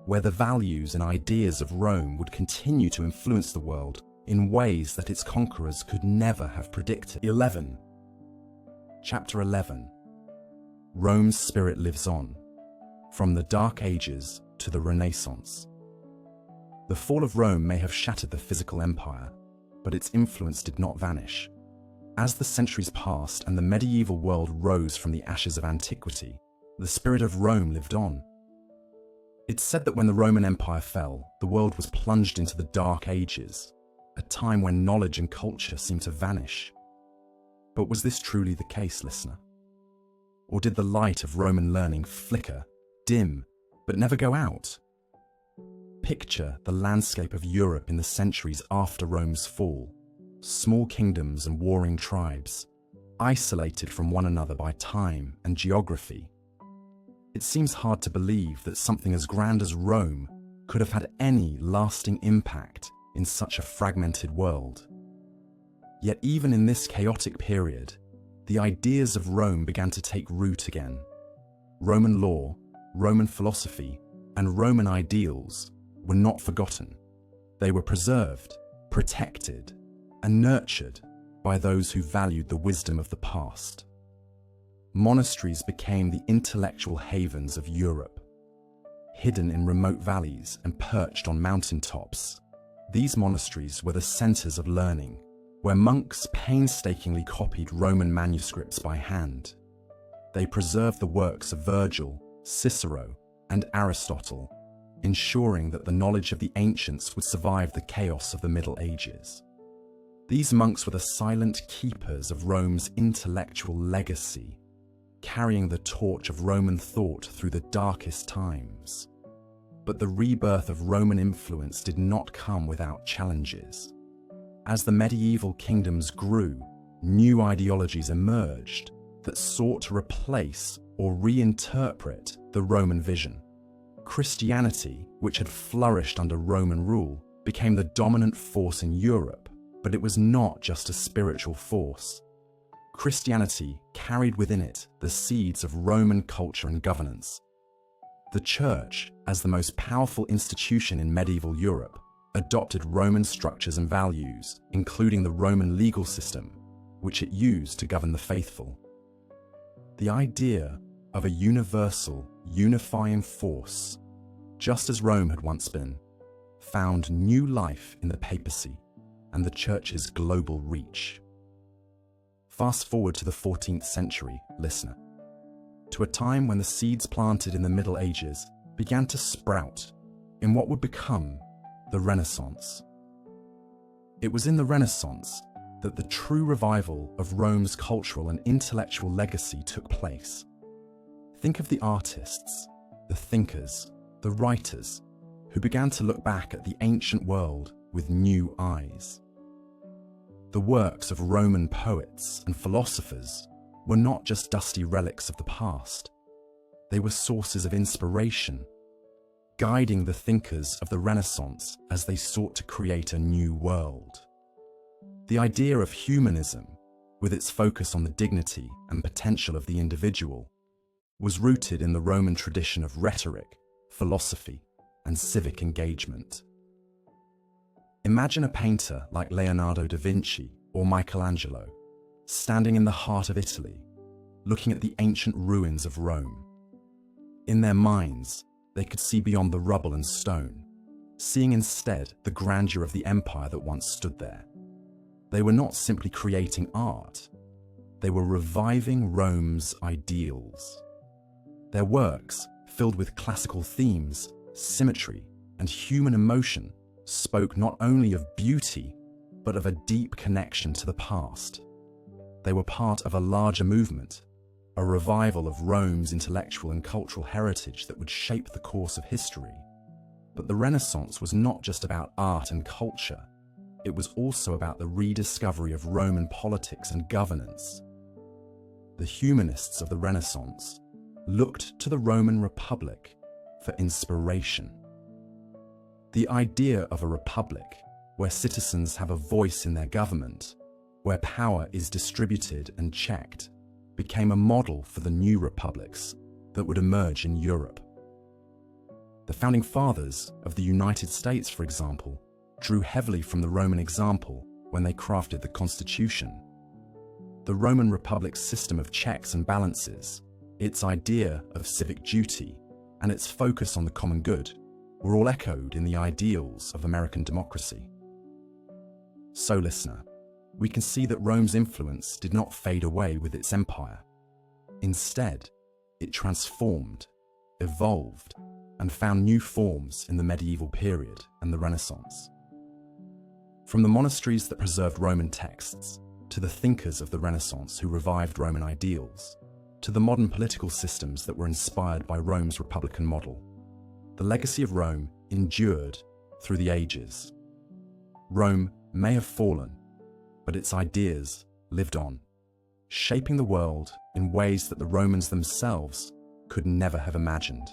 where the values and ideas of Rome would continue to influence the world in ways that its conquerors could never have predicted. Chapter 11. Rome's spirit lives on, from the Dark Ages to the Renaissance. The fall of Rome may have shattered the physical empire, but its influence did not vanish. As the centuries passed and the medieval world rose from the ashes of antiquity, the spirit of Rome lived on. It's said that when the Roman Empire fell, the world was plunged into the Dark Ages, a time when knowledge and culture seemed to vanish. But was this truly the case, listener? Or did the light of Roman learning flicker, dim, but never go out? Picture the landscape of Europe in the centuries after Rome's fall. Small kingdoms and warring tribes, isolated from one another by time and geography. It seems hard to believe that something as grand as Rome could have had any lasting impact in such a fragmented world. Yet even in this chaotic period, the ideas of Rome began to take root again. Roman law, Roman philosophy, and Roman ideals were not forgotten. They were preserved, protected, and nurtured by those who valued the wisdom of the past. Monasteries became the intellectual havens of Europe. Hidden in remote valleys and perched on mountaintops, these monasteries were the centers of learning, where monks painstakingly copied Roman manuscripts by hand. They preserved the works of Virgil, Cicero, and Aristotle, ensuring that the knowledge of the ancients would survive the chaos of the Middle Ages. These monks were the silent keepers of Rome's intellectual legacy, carrying the torch of Roman thought through the darkest times. But the rebirth of Roman influence did not come without challenges. As the medieval kingdoms grew, new ideologies emerged that sought to replace or reinterpret the Roman vision. Christianity, which had flourished under Roman rule, became the dominant force in Europe, but it was not just a spiritual force. Christianity carried within it the seeds of Roman culture and governance. The Church, as the most powerful institution in medieval Europe, adopted Roman structures and values, including the Roman legal system, which it used to govern the faithful. The idea of a universal, unifying force, just as Rome had once been, found new life in the papacy and the Church's global reach. Fast forward to the 14th century, listener, to a time when the seeds planted in the Middle Ages began to sprout in what would become the Renaissance. It was in the Renaissance that the true revival of Rome's cultural and intellectual legacy took place. Think of the artists, the thinkers, the writers, who began to look back at the ancient world with new eyes. The works of Roman poets and philosophers were not just dusty relics of the past. They were sources of inspiration, guiding the thinkers of the Renaissance as they sought to create a new world. The idea of humanism, with its focus on the dignity and potential of the individual, was rooted in the Roman tradition of rhetoric, philosophy, and civic engagement. Imagine a painter like Leonardo da Vinci or Michelangelo, standing in the heart of Italy, looking at the ancient ruins of Rome. In their minds, they could see beyond the rubble and stone, seeing instead the grandeur of the empire that once stood there. They were not simply creating art, they were reviving Rome's ideals. Their works, filled with classical themes, symmetry, and human emotion, spoke not only of beauty, but of a deep connection to the past. They were part of a larger movement, a revival of Rome's intellectual and cultural heritage that would shape the course of history. But the Renaissance was not just about art and culture, it was also about the rediscovery of Roman politics and governance. The humanists of the Renaissance looked to the Roman Republic for inspiration. The idea of a republic, where citizens have a voice in their government, where power is distributed and checked, became a model for the new republics that would emerge in Europe. The founding fathers of the United States, for example, drew heavily from the Roman example when they crafted the Constitution. The Roman Republic's system of checks and balances, its idea of civic duty, and its focus on the common good were all echoed in the ideals of American democracy. So, listener, we can see that Rome's influence did not fade away with its empire. Instead, it transformed, evolved, and found new forms in the medieval period and the Renaissance. From the monasteries that preserved Roman texts, to the thinkers of the Renaissance who revived Roman ideals, to the modern political systems that were inspired by Rome's republican model, the legacy of Rome endured through the ages. Rome may have fallen, but its ideas lived on, shaping the world in ways that the Romans themselves could never have imagined.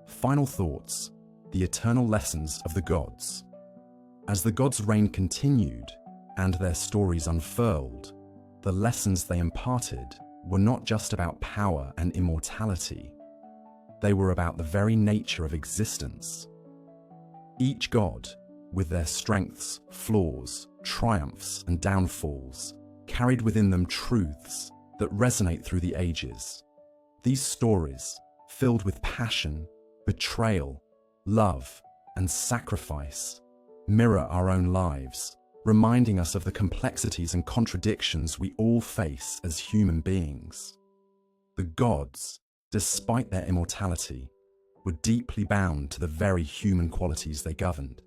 Final thoughts, the eternal lessons of the gods. As the gods' reign continued and their stories unfurled, the lessons they imparted were not just about power and immortality. They were about the very nature of existence. Each god, with their strengths, flaws, triumphs, and downfalls, carried within them truths that resonate through the ages. These stories, filled with passion, betrayal, love, and sacrifice, mirror our own lives, reminding us of the complexities and contradictions we all face as human beings. The gods, despite their immortality, were deeply bound to the very human qualities they governed: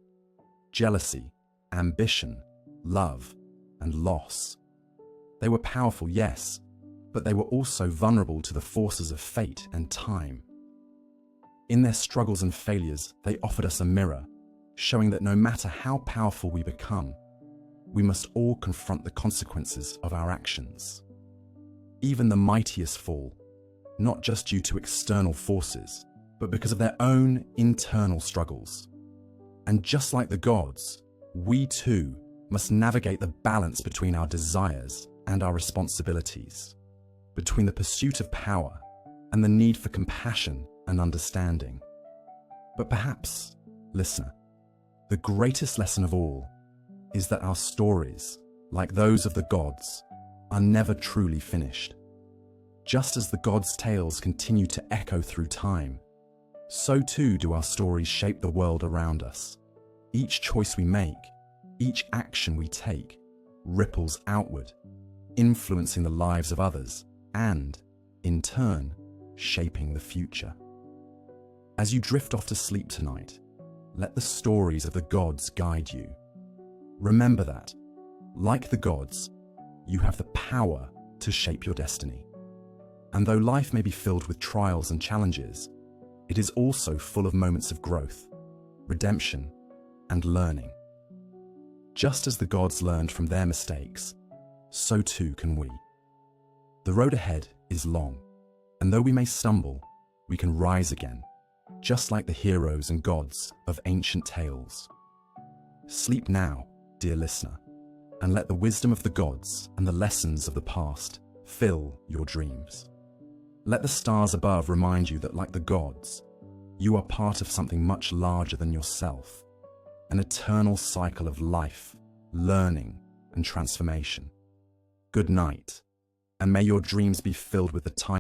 jealousy, ambition, love, and loss. They were powerful, yes, but they were also vulnerable to the forces of fate and time. In their struggles and failures, they offered us a mirror, showing that no matter how powerful we become, we must all confront the consequences of our actions. Even the mightiest fall, not just due to external forces, but because of their own internal struggles. And just like the gods, we too must navigate the balance between our desires and our responsibilities, between the pursuit of power and the need for compassion and understanding. But perhaps, listener, the greatest lesson of all is that our stories, like those of the gods, are never truly finished. Just as the gods' tales continue to echo through time, so too do our stories shape the world around us. Each choice we make, each action we take, ripples outward, influencing the lives of others and, in turn, shaping the future. As you drift off to sleep tonight, let the stories of the gods guide you. Remember that, like the gods, you have the power to shape your destiny. And though life may be filled with trials and challenges, it is also full of moments of growth, redemption, and learning. Just as the gods learned from their mistakes, so too can we. The road ahead is long, and though we may stumble, we can rise again, just like the heroes and gods of ancient tales. Sleep now, dear listener, and let the wisdom of the gods and the lessons of the past fill your dreams. Let the stars above remind you that, like the gods, you are part of something much larger than yourself, an eternal cycle of life, learning, and transformation. Good night, and may your dreams be filled with the time